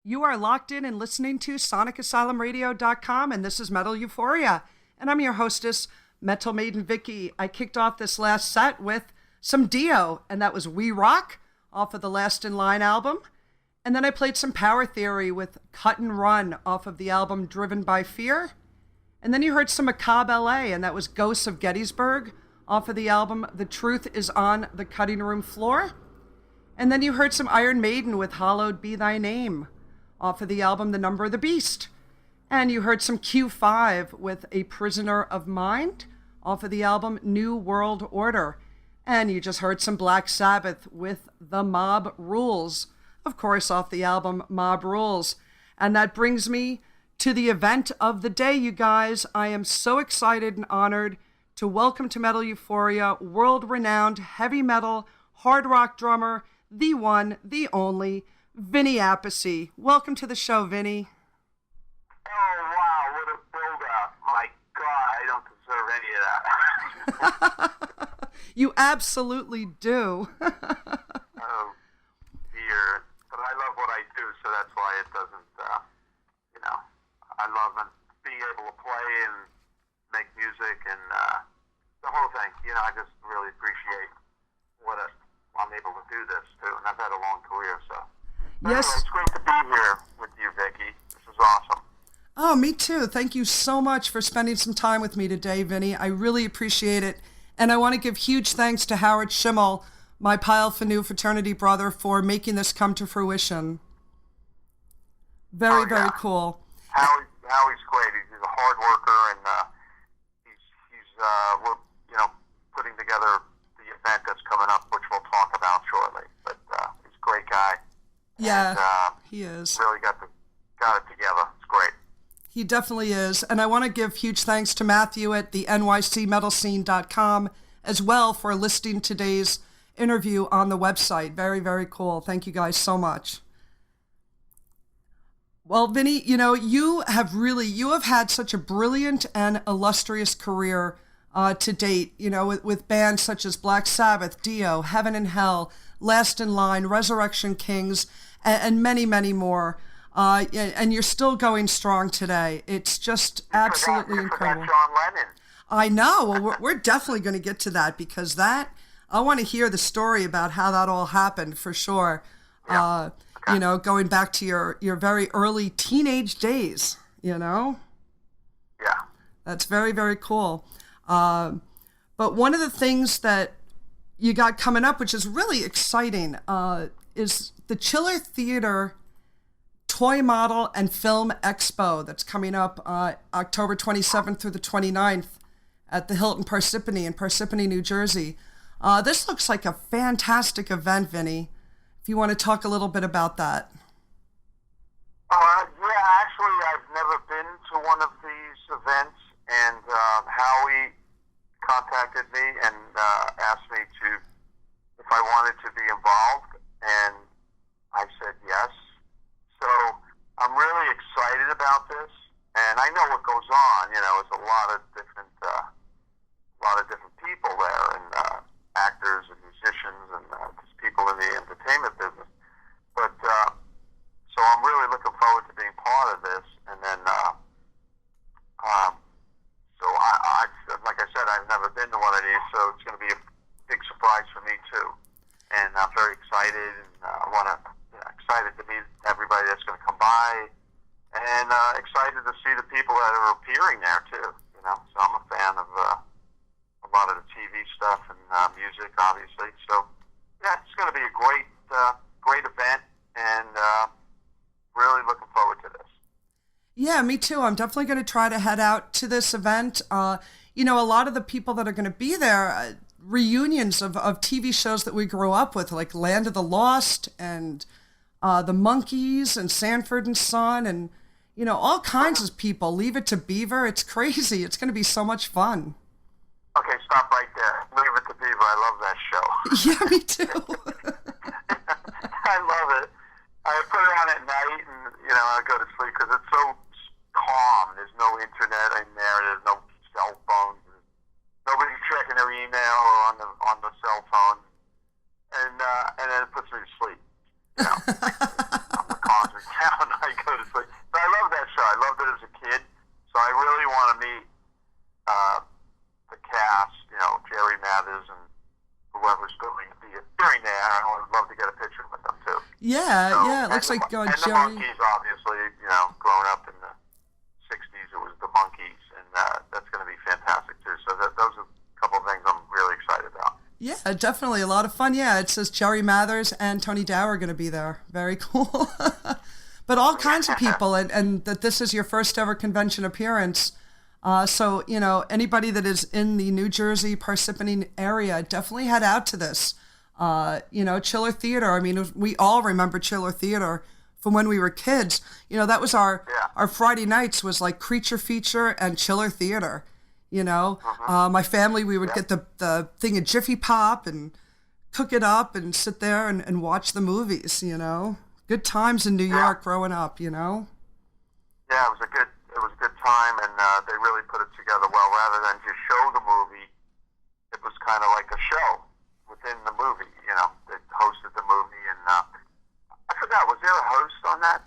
You are locked in and listening to SonicAsylumRadio.com, and this is Metal Euphoria. And I'm your hostess, Metal Maiden Vicki. I kicked off this last set with some Dio, and that was We Rock off of the Last in Line album. And then I played some Power Theory with Cut and Run off of the album Driven by Fear. And then you heard some Macabre LA, and that was Ghosts of Gettysburg off of the album The Truth is on the Cutting Room Floor. And then you heard some Iron Maiden with Hallowed Be Thy Name off of the album The Number of the Beast. And you heard some Q5 with A Prisoner of Mind off of the album New World Order. And you just heard some Black Sabbath with The Mob Rules, of course, off the album Mob Rules. And that brings me to the event of the day, you guys. I am so excited and honored to welcome to Metal Euphoria world-renowned heavy metal, hard rock drummer, the one, the only, Vinny Appice. Welcome to the show, Vinny. Oh, wow, what a build-up. My God, I don't deserve any of that. You absolutely do. Oh, dear. But I love what I do, so that's why it doesn't, I love being able to play and make music and the whole thing. I just really appreciate I'm able to do this, too. And I've had a long career, so. Yes. Anyway, it's great to be here with you, Vicki. This is awesome. Oh, me too. Thank you so much for spending some time with me today, Vinny. I really appreciate it. And I want to give huge thanks to Howard Schimmel, my Pi Alpha Nu fraternity brother, for making this come to fruition. Very cool. Howie's great. He's a hard worker, and we're putting together the event that's coming up, which we'll talk about shortly. But he's a great guy. Yeah, and, he is. Really got it together. It's great. He definitely is. And I want to give huge thanks to Matthew at the nycmetalscene.com as well for listing today's interview on the website. Very, very cool. Thank you guys so much. Well, Vinny, you have had such a brilliant and illustrious career to date, with bands such as Black Sabbath, Dio, Heaven and Hell, Last in Line, Resurrection Kings, and many, many more. And you're still going strong today. It's just absolutely incredible. John Lennon. I know. Well, we're definitely going to get to that because I want to hear the story about how that all happened for sure. Yeah. Okay. Going back to your very early teenage days, Yeah. That's very, very cool. But one of the things that you got coming up, which is really exciting, is the Chiller Theater Toy Model and Film Expo that's coming up October 27th through the 29th at the Hilton Parsippany in Parsippany, New Jersey. This looks like a fantastic event, Vinny. If you want to talk a little bit about that. Yeah, actually, I've never been to one of these events, and Howie contacted me and asked me if I wanted to be involved, and I said yes. So I'm really excited about this, and I know what goes on. It's a lot of different people there, and actors and musicians and just people in the entertainment business. But so I'm really looking forward to being part of this, and then so I like I said, I've never been to one of these, so it's going to be a big surprise for me too, and I'm very excited, and excited to meet everybody that's going to come by, and excited to see the people that are appearing there too. So I'm a fan of a lot of the TV stuff and music, obviously. So yeah, it's going to be a great event, and really looking forward to this. Yeah, me too. I'm definitely going to try to head out to this event. A lot of the people that are going to be there, reunions of TV shows that we grew up with, like Land of the Lost and the Monkees and Sanford and Son, and all kinds of people. Leave It to Beaver. It's crazy. It's going to be so much fun. Okay, stop right there. Leave It to Beaver. I love that show. Yeah, me too. I love it. I put it on at night, and I go to sleep because it's so calm. There's no internet in there. There's no cell phones. Nobody's checking their email or on the cell phone, and then it puts me to sleep. I'm the calms me down. I go to sleep. But I love that show. I loved it as a kid. So I really want to meet the cast, Jerry Mathers and whoever's going to be appearing there. I would love to get a picture with them, too. Yeah, it looks like and Jerry... the Monkees, obviously, growing up in the 60s, it was the Monkees, and that's going to be fantastic, too. So those are a couple of things I'm really excited about. Yeah, definitely. A lot of fun. Yeah, it says Jerry Mathers and Tony Dow are going to be there. Very cool. But all kinds of people, and that this is your first ever convention appearance. So, anybody that is in the New Jersey, Parsippany area, definitely head out to this. Chiller Theater. I mean, we all remember Chiller Theater from when we were kids. That was our Friday nights was like Creature Feature and Chiller Theater. My family, we would get the thing of Jiffy Pop and cook it up and sit there and watch the movies, Good times in New York growing up, Yeah, it was a good time, and they really put it together well. Rather than just show the movie, it was kind of like a show within the movie, They hosted the movie, and I forgot, was there a host on that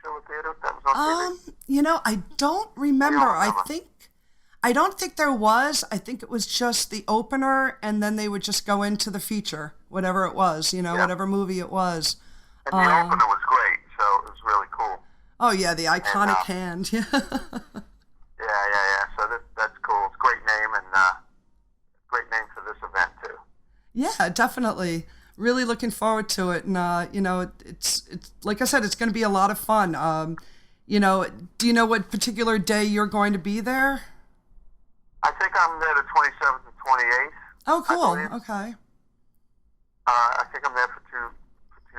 Chiller Theater that was on TV? I don't remember. I don't think there was. I think it was just the opener, and then they would just go into the feature, whatever it was, whatever movie it was. And the opener was great, so it was really cool. Oh, yeah, the iconic hand. Yeah. So that's cool. It's a great name, and great name for this event, too. Yeah, definitely. Really looking forward to it. And, it's like I said, it's going to be a lot of fun. Do you know what particular day you're going to be there? I think I'm there the 27th and 28th. Oh, cool. Okay. I think I'm there for two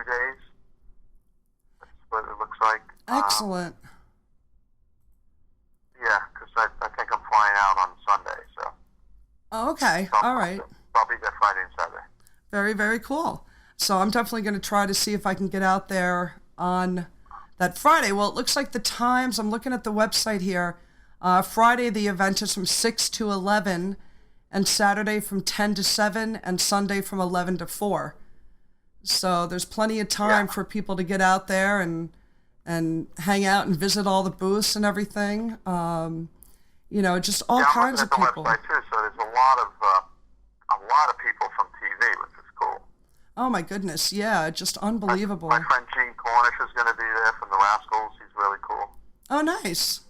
days. That's what it looks like. Excellent. Yeah, because I think I'm flying out on Sunday, so. Oh, okay. All right. I'll be there Friday and Saturday. Very, very cool. So I'm definitely going to try to see if I can get out there on that Friday. Well, it looks like the times, I'm looking at the website here. Friday, the event is from 6 to 11, and Saturday from 10 to 7, and Sunday from 11 to 4. So there's plenty of time for people to get out there and hang out and visit all the booths and everything. Just all kinds of people. I'm looking at the website too, so there's a lot of people from TV, which is cool. Oh my goodness, yeah, just unbelievable. My friend Gene Cornish is going to be there from the Rascals. He's really cool. Oh, nice.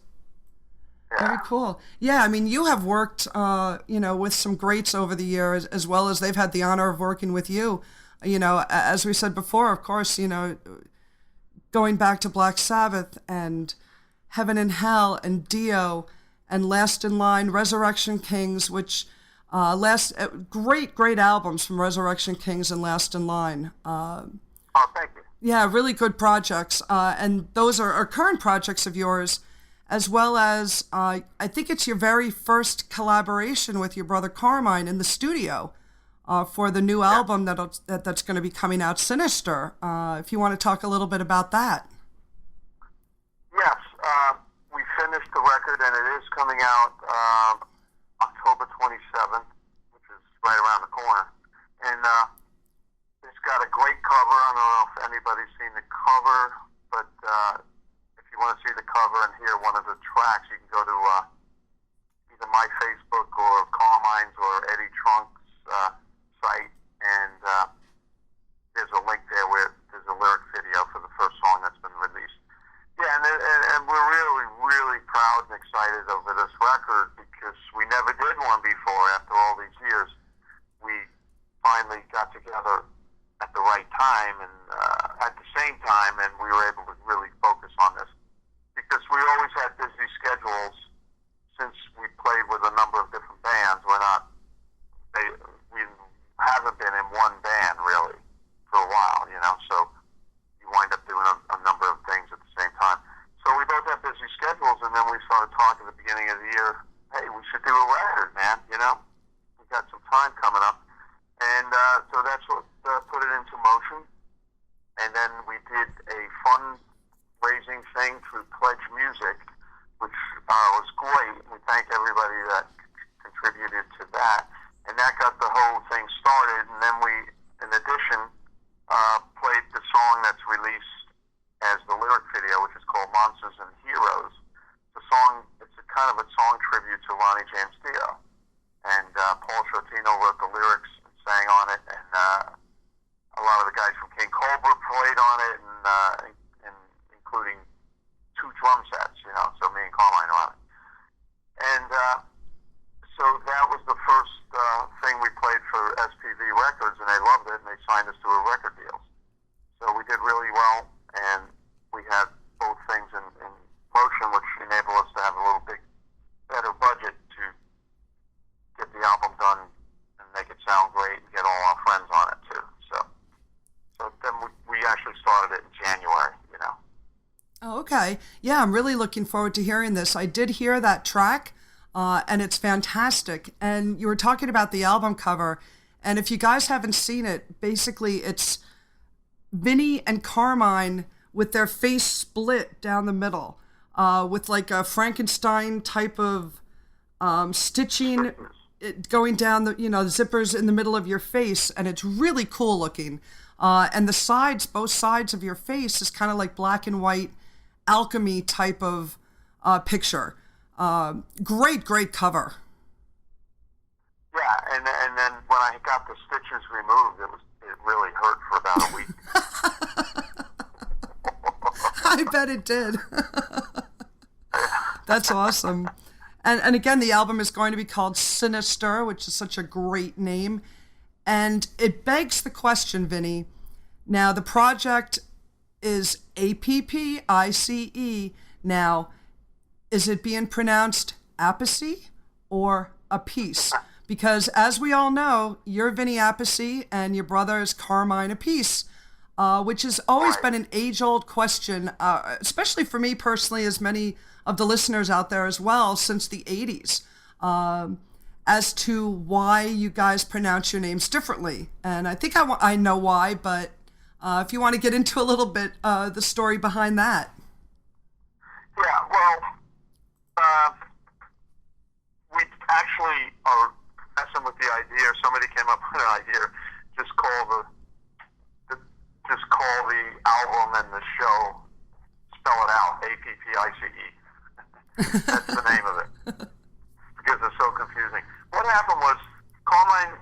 Yeah. Very cool. Yeah, I mean, you have worked, with some greats over the years, as well as they've had the honor of working with you. As we said before, of course, going back to Black Sabbath and Heaven and Hell and Dio and Last in Line, Resurrection Kings, which great albums from Resurrection Kings and Last in Line. Oh, thank you. Yeah, really good projects. And those are current projects of yours, as well as I think it's your very first collaboration with your brother Carmine in the studio for the new album that's going to be coming out, Sinister. If you want to talk a little bit about that. Yes, we finished the record, and it is coming out October 27th, which is right around the corner. And it's got a great cover. I don't know if anybody's seen the cover, but if you want to see the cover and hear one of the tracks, you can go to either my Facebook or Carmine's or Eddie Trunk's site, and there's a link there where there's a lyric video for the first song that's been released. Yeah, and we're really, really proud and excited over this record because we never did one before after all these years. We finally got together at the right time and at the same time, and we were able to really focus on this because we always had busy schedules since we played with a number of different bands. We haven't been in one band really for a while, so you wind up doing a number of things at the same time. So we both had busy schedules, and then we started talking at the beginning of the year, hey, we should do a record, man, we got some time coming up. And so that's what put it into motion. And then we did a fundraising thing through Pledge Music, which was great. We thank everybody that contributed to that. And that got the whole thing started. And then we, in addition, played the song that's released as the lyric video, which is called Monsters and Heroes. It's a kind of a song tribute to Ronnie James Dio. And Paul Shortino wrote the lyrics and sang on it, and a lot of the guys from King Cobra played on it, and including 2 drum sets, so me and Carmine are on it. And so that was the first thing we played for SPV Records, and they loved it, and they signed us to a record deal. So we did really well, and we had both things in motion, which enabled us to have a little bit better budget to get the album done and make it sound great and get all our friends on it too. So then we actually started it in January, Oh, okay. Yeah, I'm really looking forward to hearing this. I did hear that track, and it's fantastic. And you were talking about the album cover, and if you guys haven't seen it, basically it's Vinny and Carmine with their face split down the middle, with like a Frankenstein type of stitching going down the zippers in the middle of your face, and it's really cool looking. And the sides, both sides of your face, is kind of like black and white alchemy type of picture. Great cover. Yeah, and then when I got the stitches removed, it really hurt for about a week. I bet it did. That's awesome. And again, the album is going to be called Sinister, which is such a great name. And it begs the question, Vinny. Now, the project is Appice. Now, is it being pronounced Appice or Appice? Because as we all know, you're Vinny Appice and your brother is Carmine Appice, which has always been an age-old question, especially for me personally, as many of the listeners out there as well, since the 80s, as to why you guys pronounce your names differently. And I think I know why, but if you want to get into a little bit the story behind that. Yeah, well, we actually are messing with the idea. Somebody came up with an idea. Just call the album and the show, spell it out, Appice. That's the name of it, because it's so confusing. What happened was Carmine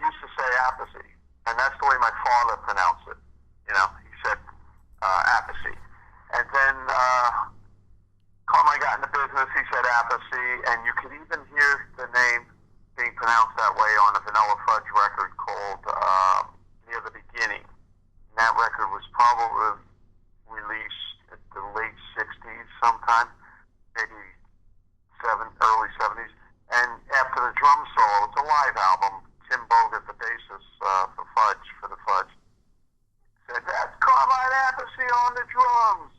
used to say Appice, and that's the way my father pronounced it. He said Appice. And then Carmine got in the business, he said Appice, and you could even hear the name being pronounced that way on a Vanilla Fudge record called Near the Beginning. And that record was probably released in the late 60s sometime, maybe early 70s. And after the drum solo, it's a live album, Tim Bogert, the bassist for the Fudge, said, "That's Carmine Appice on the drums,"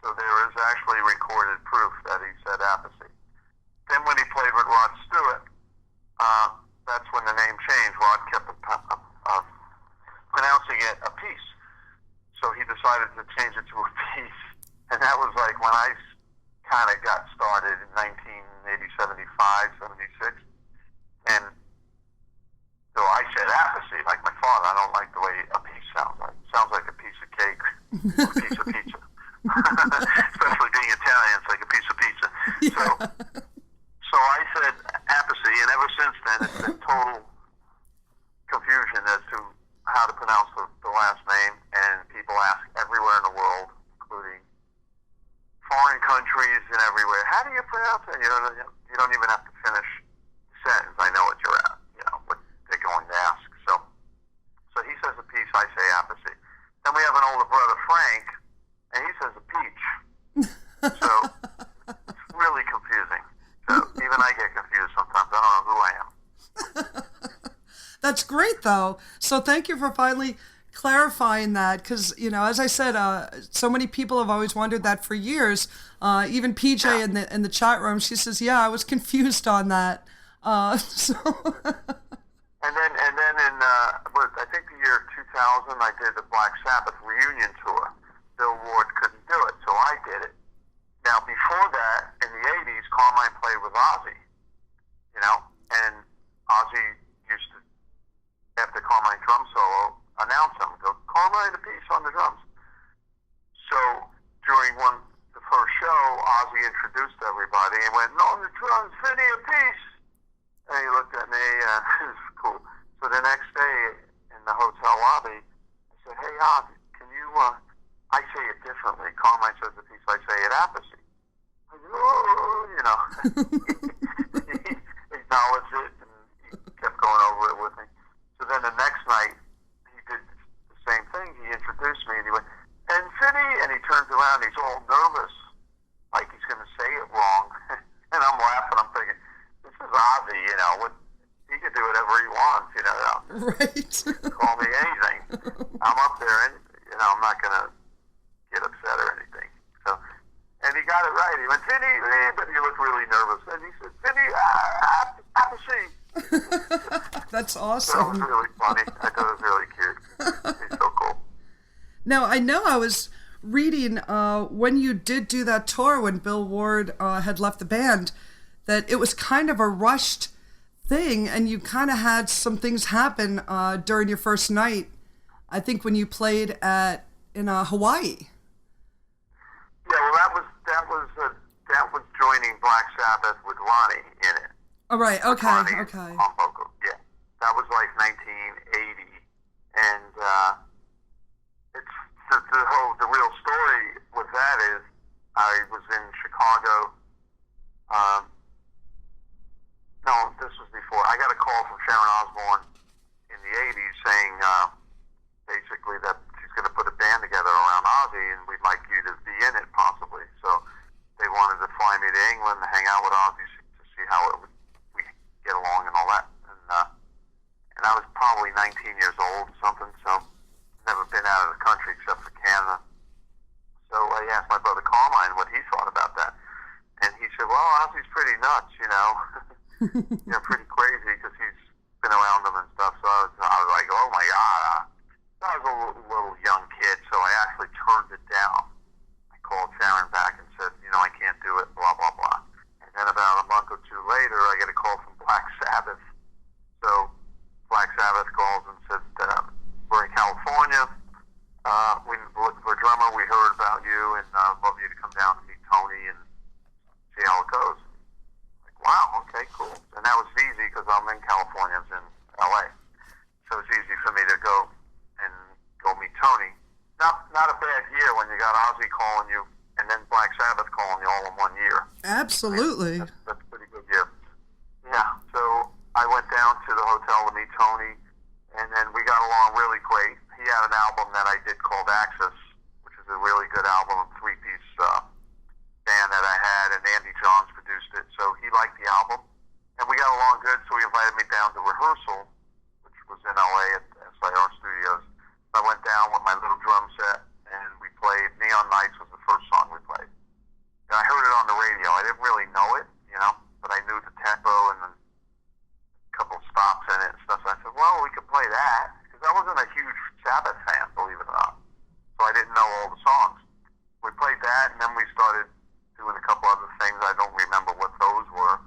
So there is actually recorded proof that he said Appice. Then when he played with Rod Stewart, that's when the name changed. Rod kept pronouncing it Appice. So he decided to change it to Appice. And that was like when I kind of got started in 1975, 76. And so I said Appice, like my father. I don't like the way Appice sounds like. It sounds like a piece of cake or a piece of pizza. Especially being Italian, it's like a piece of pizza. Yeah. So I said Appice, and ever since then it's been total confusion as to how to pronounce the last name, and people ask everywhere in the world, including foreign countries and everywhere, how do you pronounce it? You don't even have to finish the sentence. I know what you're at, what they're going to ask. So he says Appice, I say Appice. Then we have an older brother, Frank, and he says a peach. So it's really confusing. So even I get confused sometimes. I don't know who I am. That's great, though. So thank you for finally clarifying that, because, as I said, so many people have always wondered that for years. Even PJ in the chat room, she says, "Yeah, I was confused on that." So. And then in I think the year 2000, I did the Black Sabbath reunion tour. Bill Ward couldn't do it, so I did it. Now, before that, in the 80s, Carmine played with Ozzy, and Ozzy used to, after Carmine's drum solo, announce him, go, "Carmine Appice on the drums." So during introduced everybody. He went, "No, the drums, Vinny Appice." And he looked at me, and it was cool. So the next day in the hotel lobby, I said, "Hey, can you, I say it differently. Carmine says Appice, I say it Appice." I said, "Oh," you know. He acknowledged it, and he kept going over it with me. So then the next night, he did the same thing. He introduced me, and he went, "And Vinny," and he turns around, he's all nervous, like he's going to say it wrong. And I'm laughing, I'm thinking, this is Ozzy, you know, he can do whatever he wants, you know. Right. Call me anything. I'm up there, and, you know, I'm not going to get upset or anything. So, and he got it right. He went, "Vinny," but he looked really nervous. And he said, "Vinny, Appice." That's So awesome. it was really funny. I thought it was really cute. He's so cool. Now, I know I was reading when you did do that tour when Bill Ward had left the band, that it was kind of a rushed thing, and you kind of had some things happen during your first night, I think when you played in Hawaii. Yeah, well, that was joining Black Sabbath with Ronnie in it. Oh, right. Okay. Ronnie Okay. on vocal. Yeah, that was like 1980, and it's the real story with that is I was in Chicago. No, this was before. I got a call from Sharon Osbourne in the 80s saying basically that she's going to put a band together around Ozzy, and we'd like you to be in it possibly. So they wanted to fly me to England to hang out with Ozzy to see how we get along and all that. And I was probably 19 years old or something, so never been out of the country except for Canada. So I asked my brother Carmine what he thought about that. And he said, "Well, Ozzy's pretty nuts, you know." Pretty crazy because he's been around them and stuff. So I was like, "Oh my God." I was a little young kid, so I actually turned it down. I called Sharon back and said, "You know, I can't do it, blah, blah, blah." And then about a month or two later, I get a call from Black Sabbath. So Black Sabbath calls and said, "We're in California. We're looking for a drummer. We heard about you, and love you to come down and meet Tony and see how it goes." Wow, okay, cool. And that was easy because I'm in California, I was in LA. So it's easy for me to go meet Tony. Not a bad year when you got Ozzy calling you and then Black Sabbath calling you all in 1 year. Absolutely. That's a pretty good year. Yeah, so I went down to the hotel to meet Tony, and then we got along really great. He had an album that I did called Axis, which is a really good album, three-piece band that I had, and Andy Johns produced it, so he liked the album, and we got along good, so he invited me down to rehearsal, which was in LA at SIR Studios. So I went down with my little drum set, and we played Neon Nights was the first song we played. And I heard it on the radio. I didn't really know it, you know, but I knew the tempo and a couple stops in it and stuff, so I said, "Well, we could play that," because I wasn't a huge Sabbath fan, believe it or not, so I didn't know all the songs. We played that, and then we started doing a couple other things. I don't remember what those were,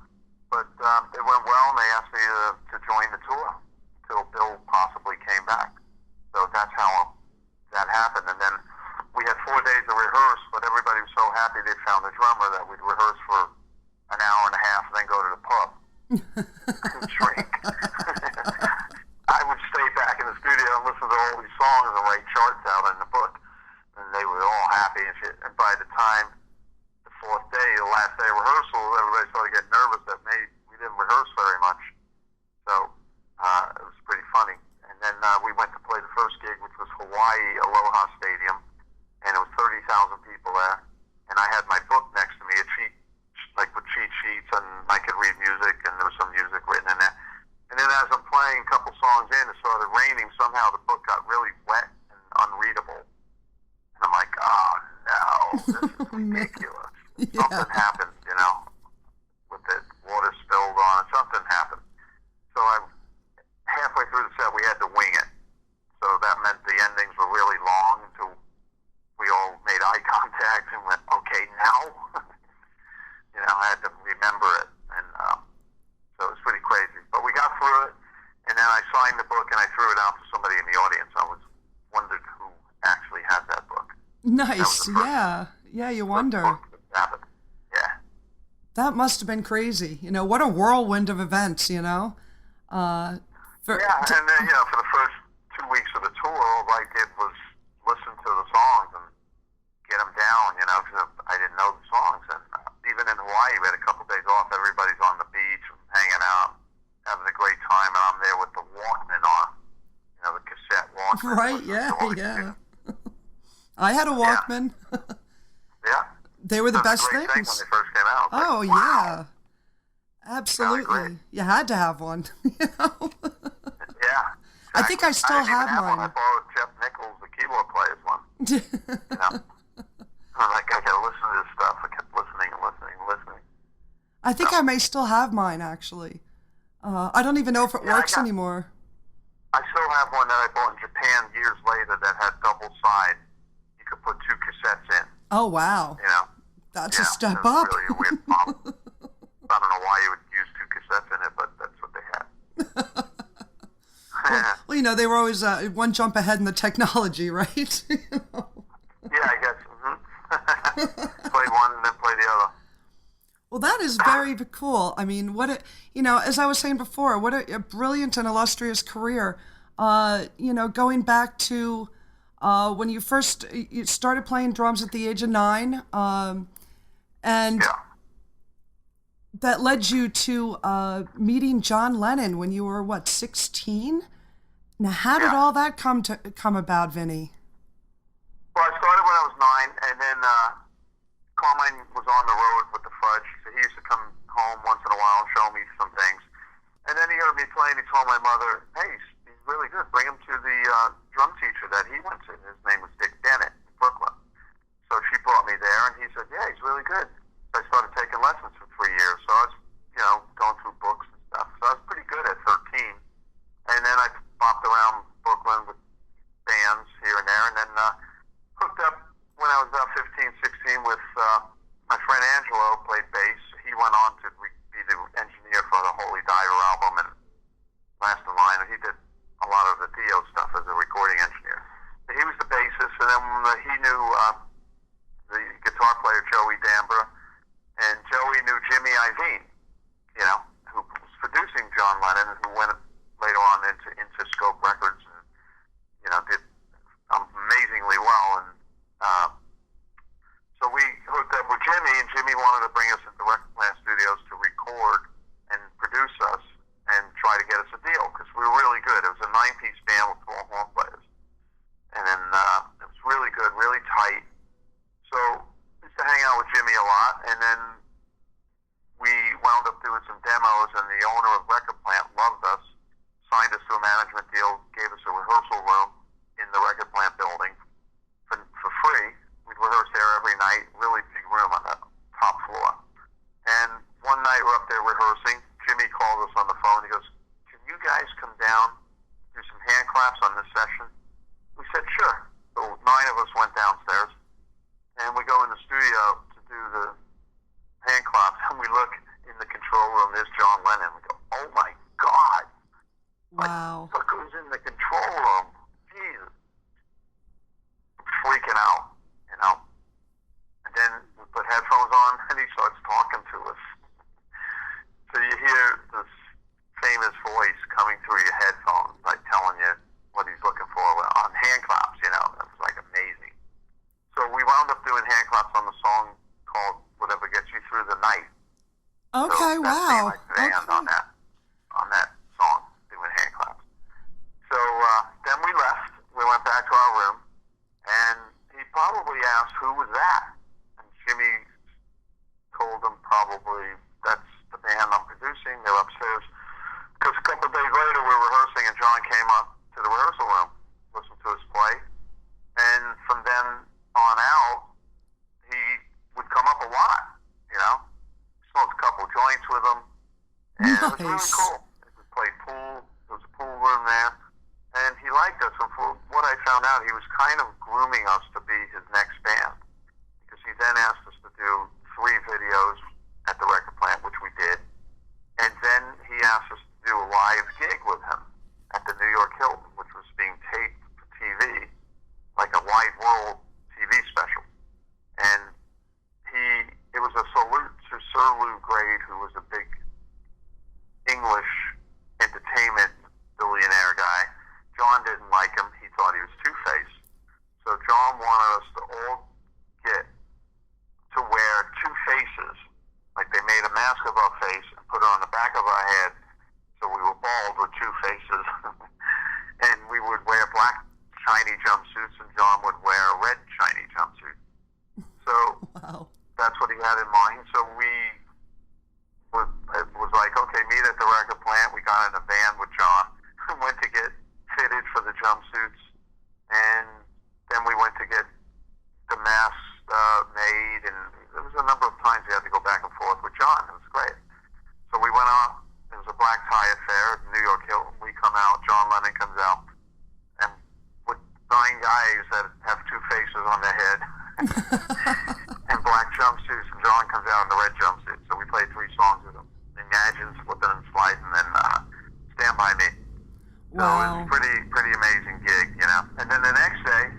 but it went well, and they asked me to join the tour until Bill possibly came back. So that's how that happened. And then we had 4 days to rehearse, but everybody was so happy they found a drummer that we'd rehearse for an hour and a half and then go to the pub and drink. I would stay back in the studio and listen to all these songs and write charts out in the book, and they were all happy and shit. And by the time fourth day, the last day of rehearsal, everybody started getting nervous that we didn't rehearse very much. So it was pretty funny. And then we went to play the first gig, which was Hawaii Aloha Stadium, and it was 30,000 people there. And I had my book next to me, with cheat sheets, and I could read music, and there was some music written in there. And then as I'm playing a couple songs in, it started raining. Somehow the book got really wet and unreadable. And I'm like, "Oh no, this is ridiculous." Yeah. Something happened, you know, with the water spilled on it. Something happened. So halfway through the set, we had to wing it. So that meant the endings were really long until we all made eye contact and went, "Okay, now." You know, I had to remember it. And so it was pretty crazy. But we got through it, and then I signed the book, and I threw it out to somebody in the audience. I wondered who actually had that book. Nice. Yeah. Yeah, you wonder. Sabbath. Yeah. That must have been crazy. You know, what a whirlwind of events, you know? And then, you know, for the first 2 weeks of the tour, all I did was listen to the songs and get them down, you know, because I didn't know the songs. And even in Hawaii, we had a couple days off. Everybody's on the beach, hanging out, having a great time, and I'm there with the Walkman on, you know, the cassette Walkman. Right, yeah. I had a Walkman. Yeah. They were the best thing things. When they first came out. Oh, like, wow. yeah. Absolutely. You had to have one. You know? Yeah. Exactly. I think I still have mine. One. I borrowed Jeff Nichols, the keyboard player's one. You know? I'm like, I gotta listen to this stuff. I kept listening and listening and listening. I think I may still have mine, actually. I don't even know if it works anymore. I still have one that I bought in Japan years later that had double side. You could put 2 cassettes in. Oh, wow. You know? That's a step up. Really a weird problem. I don't know why you would use 2 cassettes in it, but that's what they had. Well, you know, they were always one jump ahead in the technology, right? You know? Yeah, I guess. Mm-hmm. Play one and then play the other. Well, that is very cool. I mean, you know, as I was saying before, what a brilliant and illustrious career. You know, going back to when you started playing drums at the age of 9, and that led you to meeting John Lennon when you were, 16? Now, how did all that come about, Vinny? Well, I started when I was 9, and then Carmine was on the road with the Fudge, so he used to come home once in a while and show me some things. And then he heard me play, and he told my mother, hey, he's really good. Bring him to the drum teacher that he went to. His name was Dick Dennett in Brooklyn. So she brought me there, and he said, yeah, he's really good. So I started taking lessons for 3 years. So I was, you know, going through books and stuff. So I was pretty good at 13. And then I bopped around Brooklyn with bands here and there, and then hooked up when I was about 15, 16 with my friend Angelo, played bass. He went on to be the engineer for the Holy Diver album and Last in Line, and he did a lot of the Dio stuff as a recording engineer. But he was the bassist, and then he knew the guitar player Joey Dambra, and Joey knew Jimmy Iovine, you know, who was producing John Lennon, who went later on into Scope Records, and, you know, did amazingly well. And so we hooked up with Jimmy, and Jimmy wanted to bring us into Record Plant Studios to record and produce us and try to get us a deal, because we were really good. It was a 9-piece band with 4 horn players. And then it was really good, really tight. So we used to hang out with Jimmy a lot, and then we wound up doing some demos, and the owner of Record Plant loved us, signed us to a management deal, gave us a rehearsal room in the Record Plant building for free. We'd rehearse there every night, really big room on the top floor. And one night we're up there rehearsing. Jimmy called us on the phone. He goes, can you guys come down, do some hand claps on this session? We said, sure. So 9 of us went downstairs, and we go in the studio to do the hand claps, and we look in the control room. There's John Lennon. We go, oh my God. Wow. Look who's in the control room. Jesus. Freaking out, you know. And then we put headphones on, and he starts talking to us. So you hear this famous voice coming through your headphones, like telling you what he's looking for on hand claps, you know. It was like amazing. So we wound up doing hand claps on the song called Whatever Gets You Through the Night. Okay, so wow. Like band on that song, doing hand claps. So then we left. We went back to our room, and he probably asked, who was that? And Jimmy told him probably, that's the band I'm producing. They're upstairs. Because a couple of days later, we were rehearsing, and John came up to the rehearsal room, listened to us play. And from then on out, he would come up a lot, you know. Smoked a couple joints with him. And it was really cool. We played pool. There was a pool room there. And he liked us. And for what I found out, he was kind of grooming us to be his next band. Because he then asked us to do 3 videos at the Record Plant, which we did. And then he asked us to do a live gig with him at the New York Hilton, which was being taped for TV, like a wide world TV special. And it was a salute to Sir Lou Grant. who was a big English entertainment billionaire guy. John didn't like him. He thought he was two-faced. So John wanted us to all get to wear two faces. Like they made a mask of our face and put it on the back of our head, so we were bald with two faces. And we would wear black shiny jumpsuits, and John would wear a red shiny jumpsuit. So Wow. that's what he had in mind. So it was like, okay, meet at the record plant. We got in a van with John and went to get fitted for the jumpsuits, and then we went to get the masks made, and there was a number of times we had to go back and forth with John. It was great. So we went out. It was a black tie affair at New York Hilton. We come out. John Lennon comes out, and with 9 guys that have two faces on their head and black jumpsuits, and John comes out in the red jumpsuit. So we played 3 songs with him: Imagine, Slipping and Sliding, and Stand By Me. So Wow. it was pretty amazing gig, you know. And then the next day,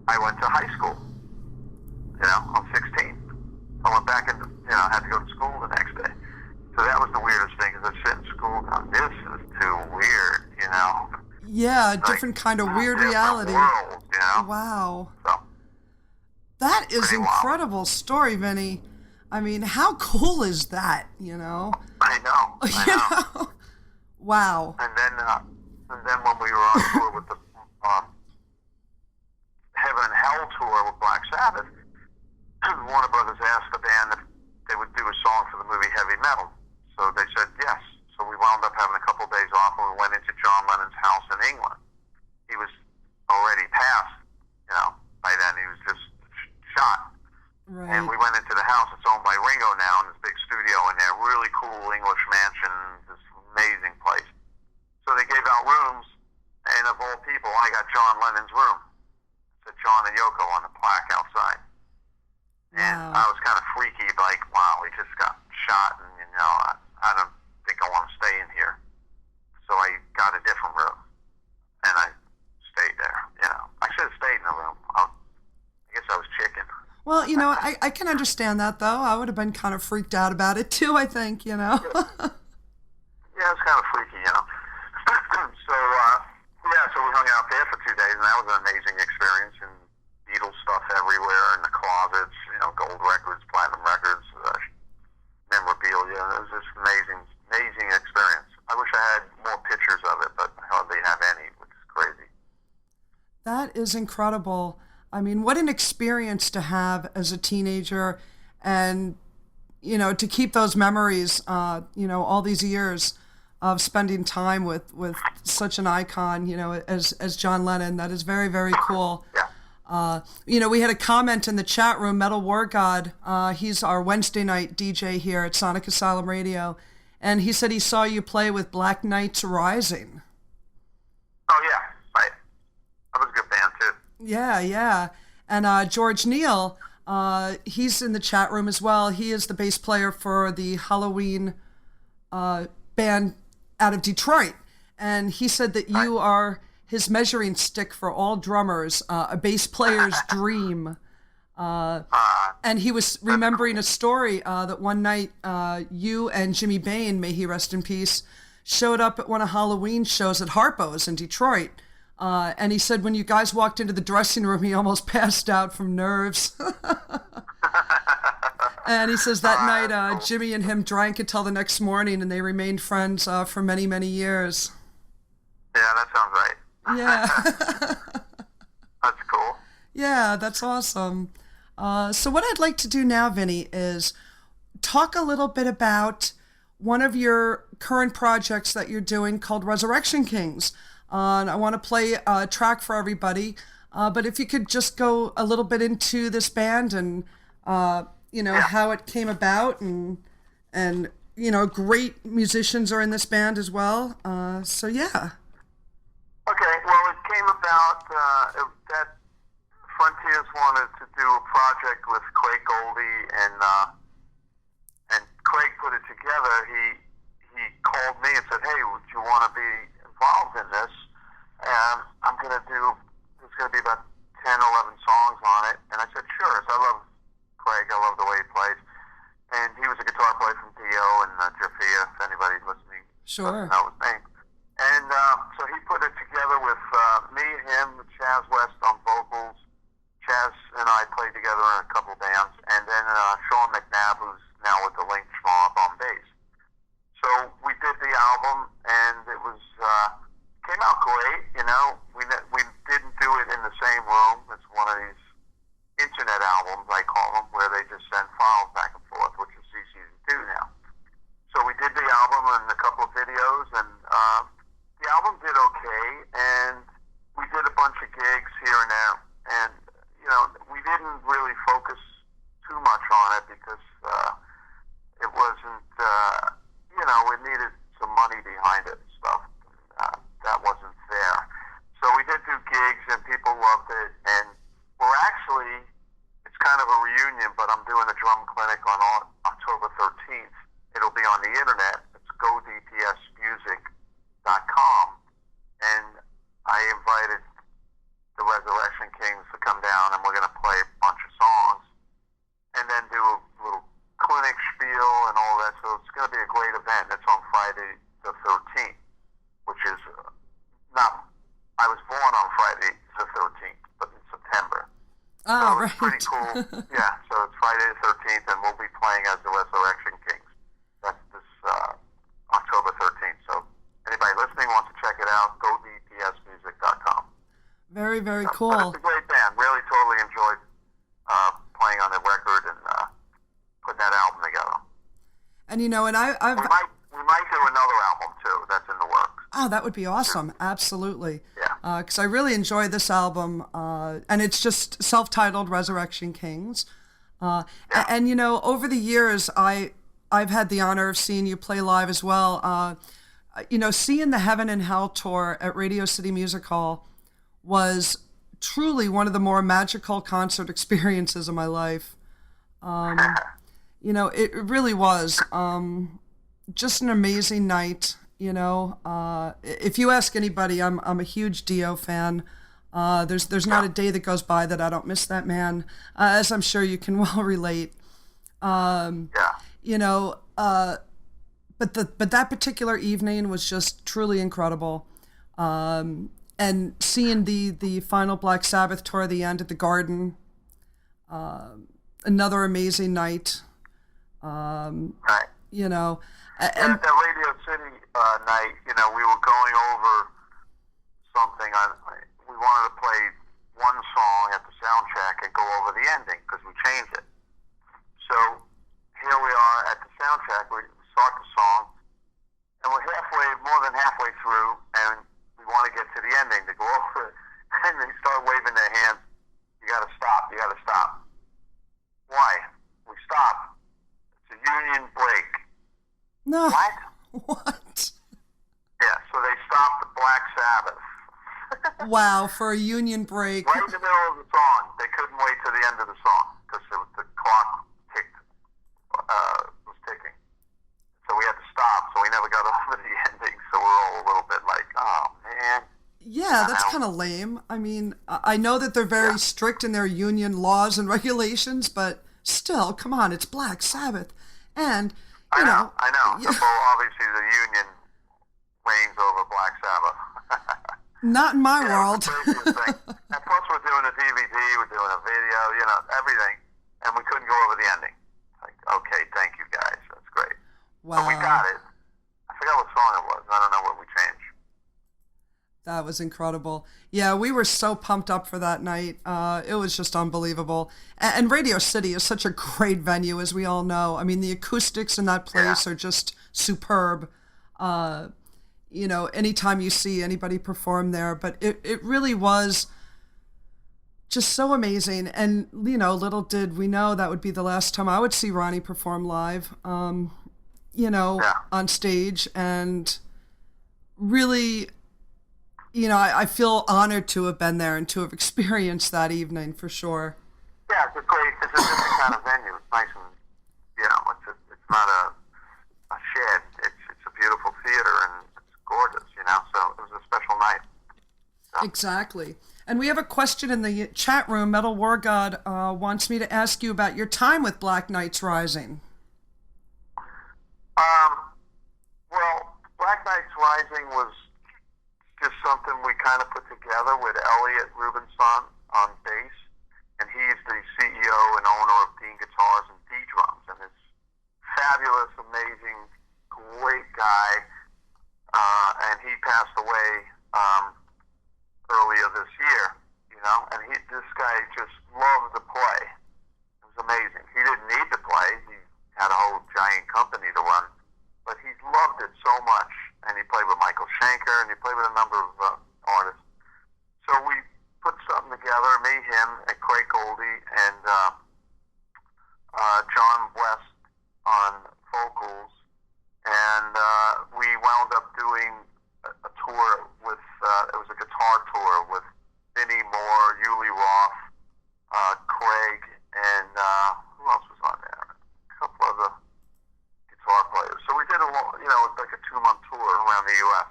I went to high school. You know, I'm 16. I went back and, I had to go to school the next day. So that was the weirdest thing, because I sit in school going, this is too weird, you know. Yeah, a different kind of weird Different reality. world, you know. Wow. So, That is Pretty wild. incredible story, Vinny. I mean, how cool is that, you know? I know. You know? Wow. And then when we were on tour with the Heaven and Hell tour with Black Sabbath, Warner Brothers asked the band if they would do a song for the movie Heavy Metal. So they said yes. So we wound up having a couple of days off, and we went into John Lennon's house in England. He was already passed, by then. He was just shot. Right. And we went into the house. It's owned by Ringo now, and this big studio in there. Really cool English mansion, this amazing place. So they gave out rooms, and of all people, I got John Lennon's room. It said John and Yoko on the plaque outside. And Wow. I was kind of freaky, like, wow, he just got shot, and, I don't think I want to stay in here. So I got a different room, and I stayed there, I should have stayed in the room. I guess I was chicken. Well, I can understand that, though. I would have been kind of freaked out about it, too, I think, Yeah, it was kind of freaky, So we hung out there for 2 days, and that was an amazing experience, and Beatles stuff everywhere in the closets, gold records, platinum records, memorabilia. It was just amazing experience. I wish I had more pictures of it, but I hardly have any, which is crazy. That is incredible. I mean, what an experience to have as a teenager, and, to keep those memories, all these years of spending time with such an icon, as John Lennon. That is very, very cool. Yeah. We had a comment in the chat room, Metal War God. He's our Wednesday night DJ here at Sonic Asylum Radio. And he said he saw you play with Black Knights Rising. Oh, yeah. Right. That was a good band, too. Yeah. And George Neal, he's in the chat room as well. He is the bass player for the Halloween band out of Detroit. And he said that you are his measuring stick for all drummers, a bass player's dream. And he was remembering a story that one night you and Jimmy Bain, may he rest in peace, showed up at one of Halloween shows at Harpo's in Detroit. And he said when you guys walked into the dressing room, he almost passed out from nerves. And he says that night Jimmy and him drank until the next morning, and they remained friends for many, many years. Yeah, that sounds right. Yeah. That's cool. Yeah, that's awesome. So what I'd like to do now, Vinny, is talk a little bit about one of your current projects that you're doing called Resurrection Kings. And I want to play a track for everybody. But if you could just go a little bit into this band and, how it came about and great musicians are in this band as well. So, yeah. Okay, well, it came about that Frontiers wanted to do a project with Craig Goldie, and Craig put it together. He called me and said, "Hey, would you want to be involved in this?" And there's going to be about 10, 11 songs on it. And I said, "Sure." So I love Craig. I love the way he plays. And he was a guitar player from Dio, Sure. That was his name. And so he put it together with me, him, Chaz West on vocals. Chaz and I played together in a couple bands, and then Sean McNabb, who's now with the Link Schmob on bass. So we did the album, and it was came out great. You know, we didn't do it in the same room. It's one of these internet albums, I call them, where they just send files back and forth, which is easy to do now. So we did the album and a couple of videos, and the album did okay, and we did a bunch of gigs here and there, and you know, we didn't really focus too much on it because it wasn't, you know, it needed some money behind it and stuff. That wasn't there. So we did do gigs, and people loved it, and we're actually, it's kind of a reunion, but I'm doing a drum clinic on October 13th. It'll be on the internet. It's godpsmusic.com, and I invited the Resurrection Kings to come down, and we're going to play a bunch of songs, and then do a little clinic spiel and all that. So it's going to be a great event. It's on Friday the 13th, which is not, I was born on Friday the 13th, but in September. Oh, so right. It's pretty cool. Yeah, so it's Friday the 13th, and we'll be playing as the Resurrection Kings. That's this October 13th. So anybody listening wants to check it out, go to godpsmusic.com. Very, very But cool. it's a great band. Really totally enjoyed playing on the record and putting that album together. And you know, and I've We might do another album too. That's in the works. oh, that would be awesome. Absolutely. Yeah. Because I really enjoy this album, and it's just self-titled Resurrection Kings. And you know, over the years, I've had the honor of seeing you play live as well. You know, seeing the Heaven and Hell tour at Radio City Music Hall was truly one of the more magical concert experiences of my life. You know, it really was just an amazing night. You know, if you ask anybody, I'm a huge Dio fan. There's not a day that goes by that I don't miss that man, as I'm sure you can well relate. You know, but that particular evening was just truly incredible. And seeing the final Black Sabbath tour at the end at the Garden, another amazing night. Right. You know, At the Radio City night, you know, we were going over something. We wanted to play one song at the sound check and go over the ending because we changed it. So here we are at the sound check. We start the song, and we're more than halfway through, and we want to get to the ending to go over it. And they start waving their hands. You got to stop. You got to stop. Why? We stop. It's a union break. no. What? What? Yeah, so they stopped the Black Sabbath. Wow, for a union break. Right in the middle of the song. They couldn't wait to the end of the song because the clock was ticking. So we had to stop, so we never got over the ending. So we're all a little bit like, oh, man. Yeah, that's kind of lame. I mean, I know that they're very strict in their union laws and regulations, but still, come on, it's Black Sabbath. And, you know. I know. Yeah. Well, obviously the union reigns over Black Sabbath. Not in my Yeah, world. it's the craziest thing. And plus we're doing a DVD, we're doing a video, you know, everything. And we couldn't go over the ending. Like, okay, thank you guys. That's great. Wow. But we got it. I forgot what song it was. I don't know what we changed. That was incredible. Yeah, we were so pumped up for that night. It was just unbelievable. And Radio City is such a great venue, as we all know. I mean, the acoustics in that place are just superb. You know, anytime you see anybody perform there. But it really was just so amazing. And, you know, little did we know that would be the last time I would see Ronnie perform live, you know, on stage. And really, you know, I feel honored to have been there and to have experienced that evening for sure. Yeah, it's a different kind of venue. It's nice and, you know, it's not a shed. It's a beautiful theater and it's gorgeous, you know, so it was a special night. So. Exactly. And we have a question in the chat room. Metal War God wants me to ask you about your time with Black Knights Rising. Well, Black Night's Rising was just something we kind of put together with Elliot Rubinson on bass, and he's the CEO and owner of Dean Guitars and D-Drums, and it's fabulous, amazing, great guy, and he passed away earlier this year, you know, and this guy just loved to play. It was amazing. He didn't need to play. He had a whole giant company to run, but he loved it so much, and he played with Michael Schenker, and he played with a number of artists. So we put something together, me, him, and Craig Goldie, and John West on vocals, and we wound up doing a tour with, it was a guitar tour with Vinny Moore, Yuli Roth, Craig, and who else was on there? A couple other guitar players. So we did like a 2-month tour around the U.S.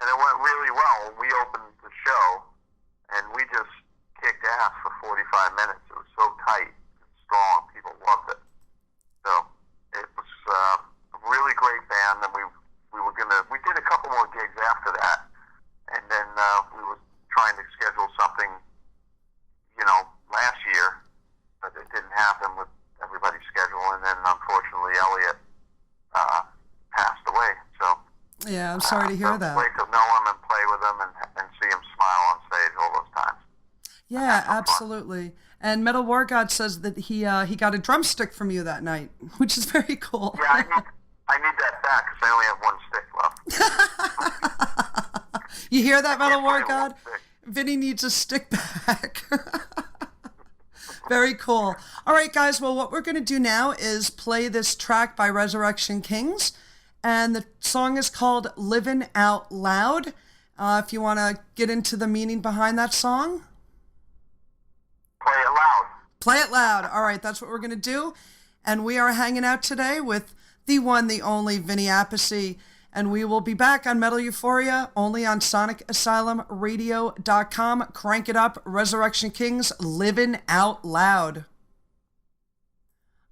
And it went really well. We opened the show, and we just kicked ass for 45 minutes. It was so tight and strong. People loved it. So it was a really great band, and we did a couple more gigs after that, and then we were trying to schedule something, last year, but it didn't happen with everybody's schedule, and then unfortunately Elliot passed away. So yeah, I'm sorry to hear that. Great to know him and play with him and see him smile on stage all those times. Yeah, absolutely. And Metal War God says that he got a drumstick from you that night, which is very cool. Yeah, I need that back because I only have one stick left. You hear that, Metal War God? Vinny needs a stick back. Very cool. All right, guys. Well, what we're going to do now is play this track by Resurrection Kings. And the song is called Livin' Out Loud. If you want to get into the meaning behind that song. Play it loud. Play it loud. All right, that's what we're going to do. And we are hanging out today with the one, the only Vinny Appice. And we will be back on Metal Euphoria, only on SonicAsylumRadio.com. Crank it up, Resurrection Kings, Livin' Out Loud.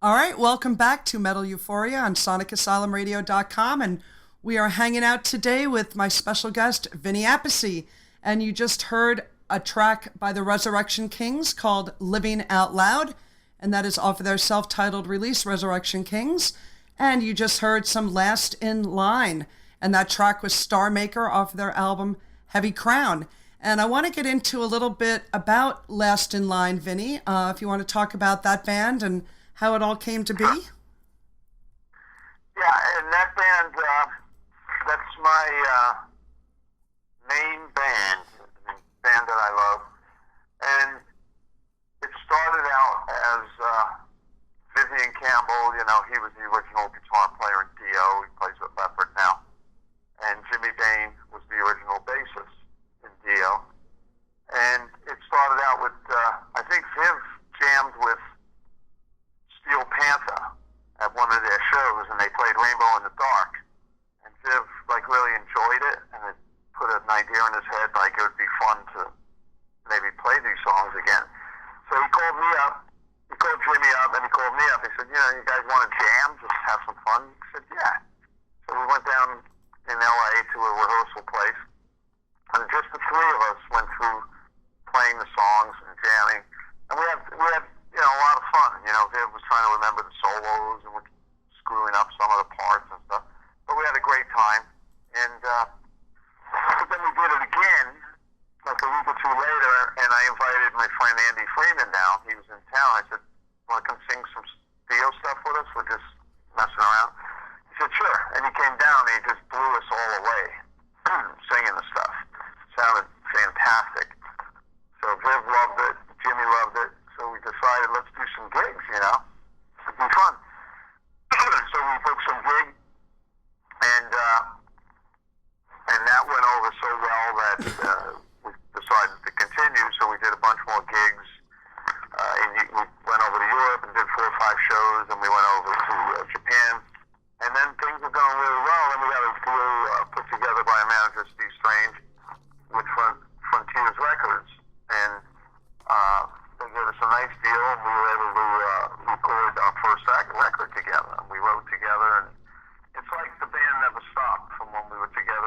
All right, welcome back to Metal Euphoria on SonicAsylumRadio.com. And we are hanging out today with my special guest, Vinny Appice. And you just heard a track by the Resurrection Kings called Living Out Loud. And that is off of their self-titled release, Resurrection Kings. And you just heard some Last in Line, and that track was Star Maker off their album Heavy Crown. And I want to get into a little bit about Last in Line, Vinny, if you want to talk about that band and how it all came to be. Yeah, and that band, that's my main band, the band that I love. And it started out as Vivian Campbell, he was the original guitar player in Dio. He plays with Leopard now. And Jimmy Bain was the original bassist in Dio. And it started out with, I think Viv jammed with Steel Panther at one of their shows, and they played Rainbow in the Dark. And Viv, really enjoyed it, and it put an idea in his head, it would be fun to maybe play these songs again. So he called me up. He called Jimmy up, and he called me up. He said, you guys want to jam, just have some fun? He said, yeah. So we went down in L.A. to a rehearsal place, and just the three of us went through playing the songs and jamming. And we had a lot of fun. Viv was trying to remember the solos, and we're screwing up some of the parts and stuff. But we had a great time. And but then we did it again, like a week or two later, and I invited my friend Andy Freeman down. He was in town. I said, want to come sing some Dio stuff with us? We're just messing around. He said, sure. And he came down, and he just blew us all away singing the stuff. Sounded fantastic. So Viv loved it. Jimmy loved it. So we decided, let's do some gigs, It'd be fun. So we booked some gigs, and that went over so well that we decided to continue. So we did a bunch more gigs. We went over to Europe and did 4 or 5 shows, and we went over to Japan. And then things were going really well. And we got a deal put together by a manager, Steve Strange, with Frontiers Records. And they gave us a nice deal, and we were able to record our first record together. And we wrote together, and it's like the band never stopped from when we were together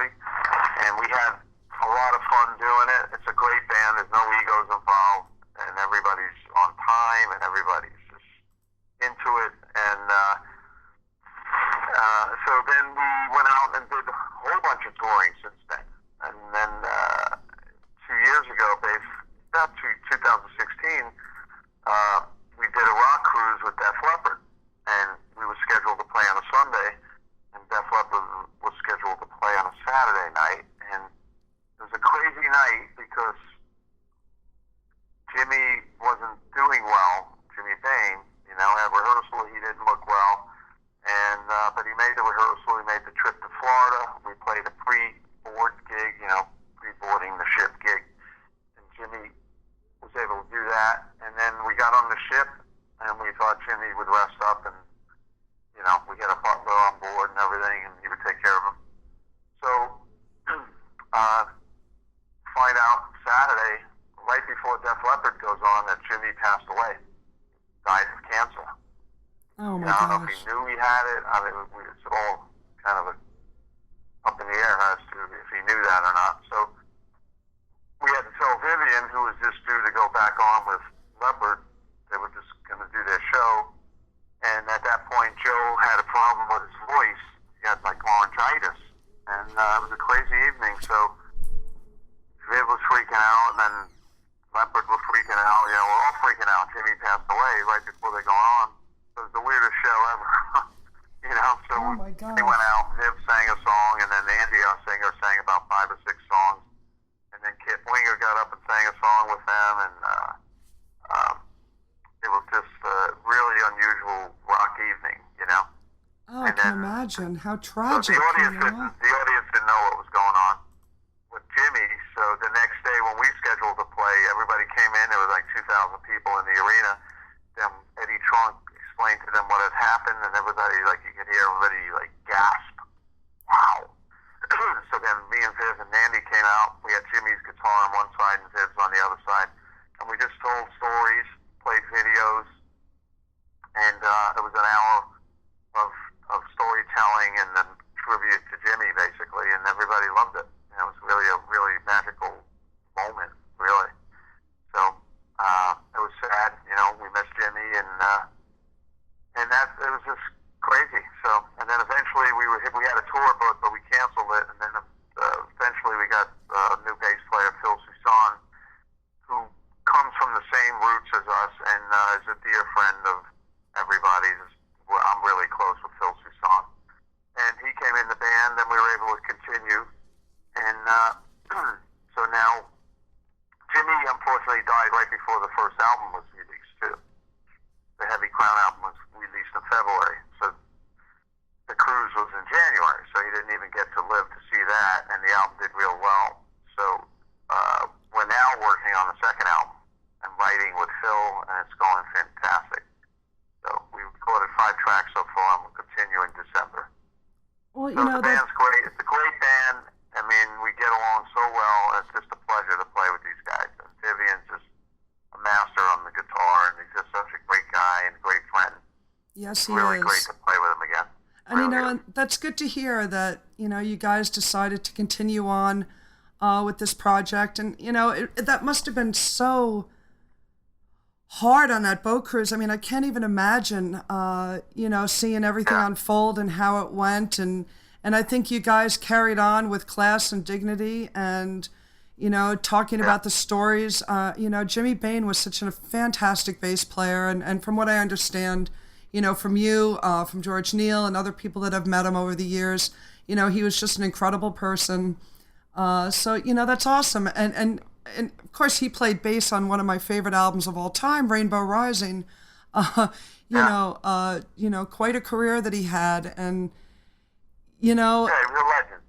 obviously, and we had a lot of fun doing it. It's a great band. There's no egos involved, and everybody's on time, and everybody's just into it. And so then we went out and did a whole bunch of touring since then. And then 2 years ago, about 2016, we did a rock cruise with Def Leppard, and we were scheduled to play on a Sunday, and Def Leppard was scheduled to play on a Saturday night. And it was a crazy night because Jimmy wasn't doing well. Jimmy Bain, at rehearsal he didn't look well, and but he made the rehearsal. He made the trip to Florida. We played a pre-board gig, pre-boarding the ship gig, and Jimmy was able to do that. And then we got on the ship, and we thought Jimmy would rest up, and we had a butler on board and everything, and he would take care of him. So find out Saturday, right before Def Leppard goes on, that Jimmy passed away, died of cancer. Oh my I don't know if gosh. he knew he had it. I mean, it's all kind of up in the air as to if he knew that or not. So we had to tell Vivian, who was just due to go back on with Leopard, they were just going to do their show. And at that point, Joe had a problem with his voice. He had like laryngitis. And it was a crazy evening. So Viv was freaking out, and then Leopard was freaking out. We're all freaking out. Jimmy passed away right before they go on. It was the weirdest show ever. So Oh my gosh. we went out, Viv sang a song, and then Andy, our singer, sang about 5 or 6 songs. And then Kit Winger got up and sang a song with them, and it was just a really unusual rock evening, Oh, I can imagine. How tragic. So the audience didn't know what was going on with Jimmy. So the next day when we scheduled to play, everybody came in. There was like 2,000 people in the arena. Then Eddie Trunk explained to them what had happened, and everybody, you could hear everybody gasp. Wow. So then me and Viv and Andy came out. We had Jimmy's guitar on one side and Viv's on the other side. And we just told stories, played videos, and it was an hour of storytelling and then tribute to Jimmy, basically, and everybody loved it. It was really a really magical moment, really. So it was sad, we missed Jimmy, and that it was just crazy. So, and then eventually we had a tour book, but we canceled it, and then eventually we got a new bass player, Phil Susan, who comes from the same roots as us and is a dear friend of everybody's. I'm really close with Phil Susan, and he came in the band, and we were able to continue. And so now Jimmy unfortunately died right before the first album was released too. The Heavy Crown album was released in February, so the cruise was in January, so he didn't even get to live to see that, and the album did real well. So we're now working on the second album and writing with Phil, and it's going fantastic. So we recorded 5 tracks so far, and we'll continue in December. Well, So the band's great. It's a great band. I mean, we get along so well. It's just a pleasure to play with these guys. And Vivian's just a master on the guitar, and he's just such a great guy and a great friend. Yes, he really is. Great to play with him again. And and that's good to hear that you guys decided to continue on with this project, and that must have been so hard on that boat cruise. I mean, I can't even imagine seeing everything unfold and how it went, and I think you guys carried on with class and dignity, and talking about the stories. Jimmy Bain was such a fantastic bass player, and from what I understand, from you, from George Neal and other people that have met him over the years, he was just an incredible person. So that's awesome, and of course he played bass on one of my favorite albums of all time, Rainbow Rising. Quite a career that he had, and he's a legend.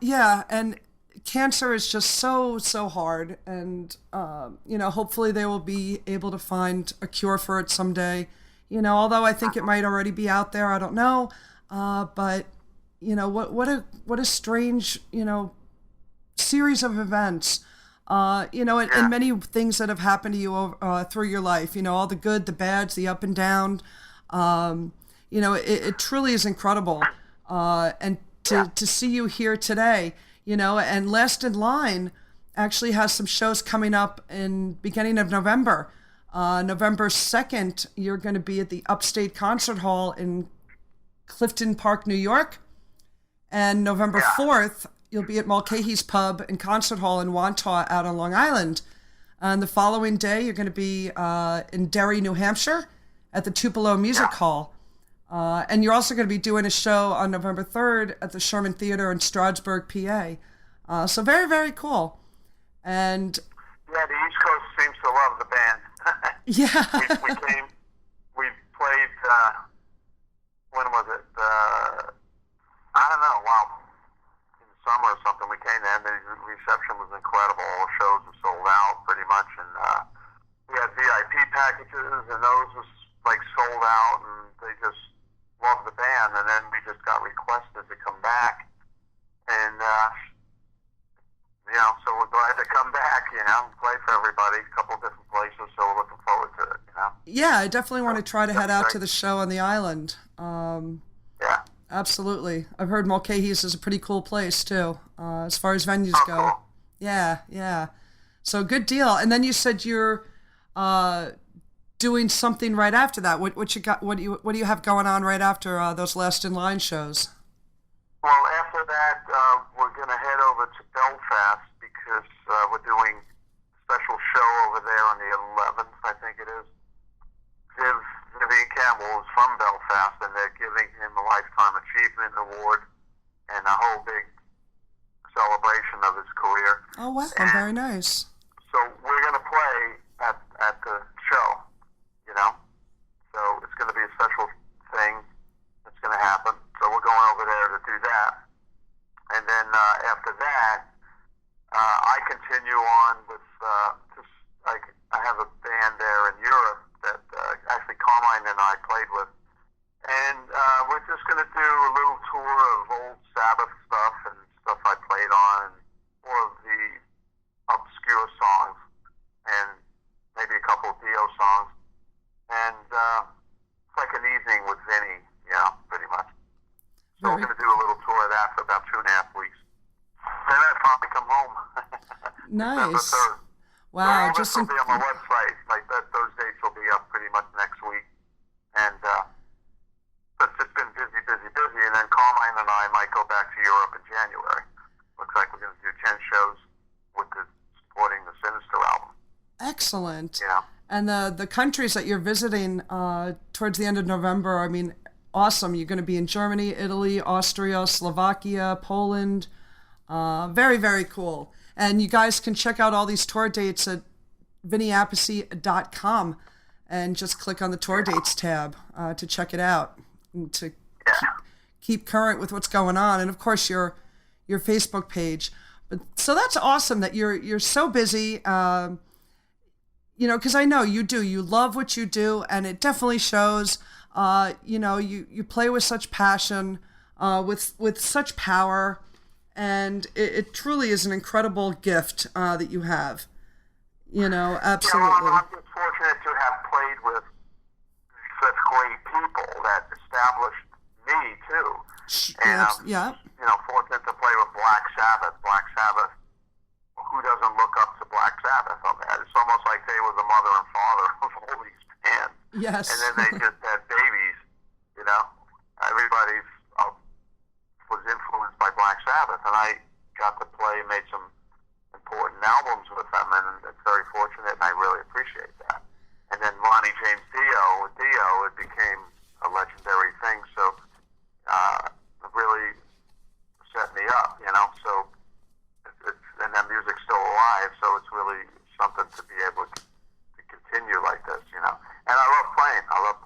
Yeah, and cancer is just so hard, and hopefully they will be able to find a cure for it someday. Although I think it might already be out there, I don't know. But what a strange series of events. And many things that have happened to you through your life. All the good, the bads, the up and down. It truly is incredible. And to see you here today, And Last in Line actually has some shows coming up in beginning of November. November 2nd, you're going to be at the Upstate Concert Hall in Clifton Park, New York. And November 4th, you'll be at Mulcahy's Pub and Concert Hall in Wantagh out on Long Island. And the following day, you're going to be in Derry, New Hampshire at the Tupelo Music Hall. And you're also going to be doing a show on November 3rd at the Sherman Theater in Stroudsburg, PA. So very, very cool. And yeah, the East Coast seems to love the band. Yeah. we played, when was it? I don't know, in the summer or something. We came there and the reception was incredible. All the shows were sold out pretty much. And we had VIP packages and those was like sold out, and they just loved the band. And then we just got requested to come back. And, so we're glad to come back, play for everybody, a couple of different places, so we're looking forward to it, Yeah, I definitely want to try to head out to the show on the island. Yeah. Absolutely. I've heard Mulcahy's is a pretty cool place, too, as far as venues go. Cool. Yeah. So good deal. And then you said you're doing something right after that. What do you have going on right after those Last in Line shows? Well, after that, we're going to head over to Belfast because we're doing a special show over there on the 11th, I think it is. Vivian Campbell is from Belfast, and they're giving him a Lifetime Achievement Award and a whole big celebration of his career. Oh, wow. Very nice. So we're going to play at the show, So it's going to be a special thing that's going to happen. So we're going over there to do that. And then after that, I continue on with I have a band there in Europe that actually Carmine and I played with. And we're just going to do a little tour of old Sabbath stuff and stuff I played on, more of the obscure songs, and maybe a couple of Dio songs. And it's like an evening with Vinny, pretty much. So we're going to do a little tour of that for about 2.5 weeks. Then I finally come home. Nice. So Wow. all this will be on my website. Like those dates will be up pretty much next week. And it's just been busy. And then Carmine and I might go back to Europe in January. Looks like we're going to do 10 shows supporting the Sinister album. Excellent. Yeah. And the countries that you're visiting towards the end of November, I mean, awesome. You're going to be in Germany, Italy, Austria, Slovakia, Poland. Very, very cool. And you guys can check out all these tour dates at vinnyappice.com and just click on the tour dates tab to check it out and to keep current with what's going on. And of course your Facebook page. But so that's awesome that you're so busy. Because I know you do. You love what you do, and it definitely shows. You play with such passion, with such power, and it truly is an incredible gift that you have. Absolutely. I'm just fortunate to have played with such great people that established me too. And fortunate to play with Black Sabbath. Black Sabbath. Who doesn't look up to Black Sabbath? It's almost like they were the mother and father of all these bands. Yes. And then they just had babies, Everybody was influenced by Black Sabbath, and I got to play and made some important albums with them, and it's very fortunate, and I really appreciate that. And then Ronnie James Dio, it became a legendary thing, so it really set me up, so and that music's still alive, so it's really something to be able to continue like this, And I love playing. I love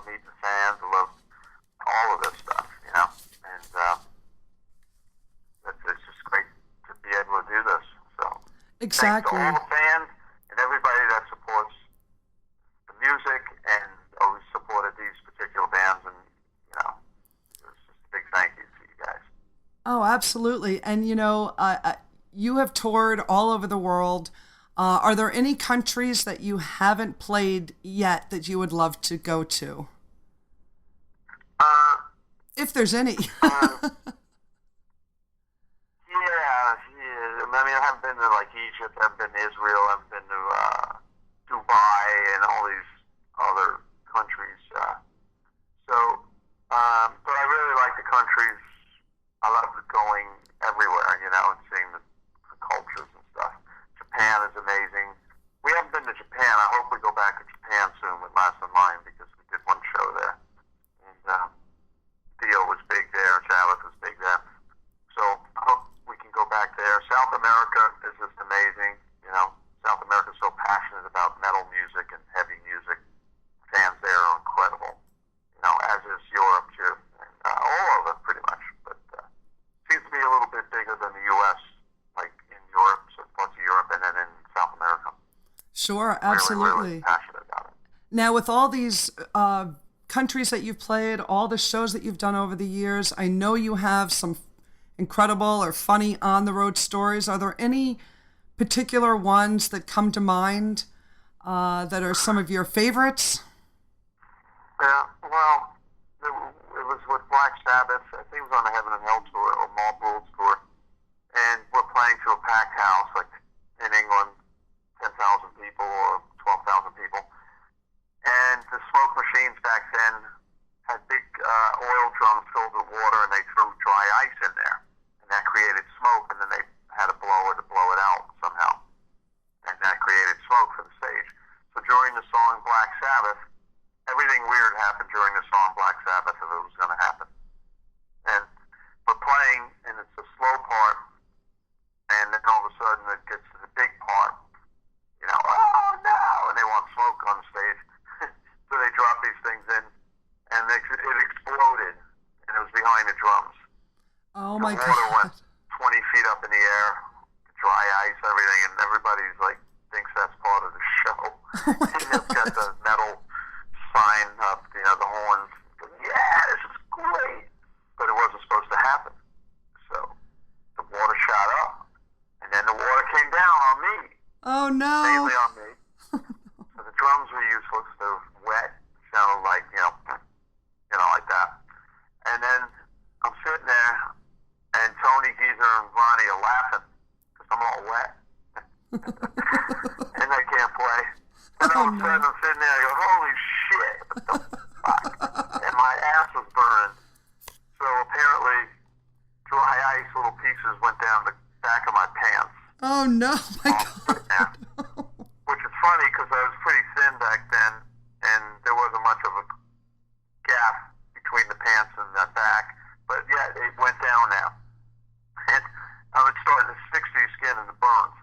meeting fans. I love all of this stuff, And it's just great to be able to do this. So exactly. Thanks to all the fans and everybody that supports the music and always supported these particular bands, and it's just a big thank you to you guys. Oh, absolutely. And you have toured all over the world. Are there any countries that you haven't played yet that you would love to go to? If there's any. Yeah, Egypt, I haven't been to Israel, I haven't been to Dubai and all these other countries. But I really like the countries. I love going everywhere, and seeing the cultures and stuff. Japan is amazing. We haven't been to Japan. I hope we go back to Japan soon with Last in Line because we did one show there. And Dio was big there, Sabbath was big there. So I hope we can go back there. South America is just amazing. South America is so passionate about metal music and heavy music. Fans there are incredible. As is Europe too, and all of it pretty much. But seems to be a little bit bigger than the U.S. Like in Europe, so parts of Europe, and then in South America. Sure, absolutely. Really passionate about it. Now, with all these countries that you've played, all the shows that you've done over the years, I know you have some incredible or funny on-the-road stories. Are there any particular ones that come to mind that are some of your favorites? Yeah, well, it was with Black Sabbath. I think it was on the Heaven and Hell tour or Mall Rules tour. And we're playing to a packed house, like in England, 10,000 people or 12,000 people. And the smoke machines back then had big oil drums filled with water, and they threw dry ice in there. And that created smoke, and then they had a blower to blow it out somehow. And that created smoke for the stage. So during the song Black Sabbath, everything weird happened during the song Black Sabbath if it was going to happen. And we're playing, and it's a slow part, and then all of a sudden it gets to the big part. Oh no! And they want smoke on the stage. So they drop these things in, and it exploded, and it was behind the drums. Oh my God. The water went 20 feet up in the air, dry ice, everything, and everybody's like, thinks that's part of the show. Oh my And they've got the metal sign up, the horns. Yeah, this is great. But it wasn't supposed to happen. So the water shot up, and then the water came down on me. Oh no. Mainly on me. So the drums were useless. They were wet. Sounded like, like that. And then I'm sitting there, and Tony, Geezer, and Ronnie are laughing because I'm all wet. And I can't play. And all of a sudden I'm sitting there, I go, holy shit, what the fuck? And my ass was burning. So apparently, dry ice little pieces went down the back of my pants. Oh no, my God. Yeah. Which is funny because I was pretty thin back then, and there wasn't much of a gap between the pants and the back. But yeah, it went down now. And I was starting to 60 skin in the burns.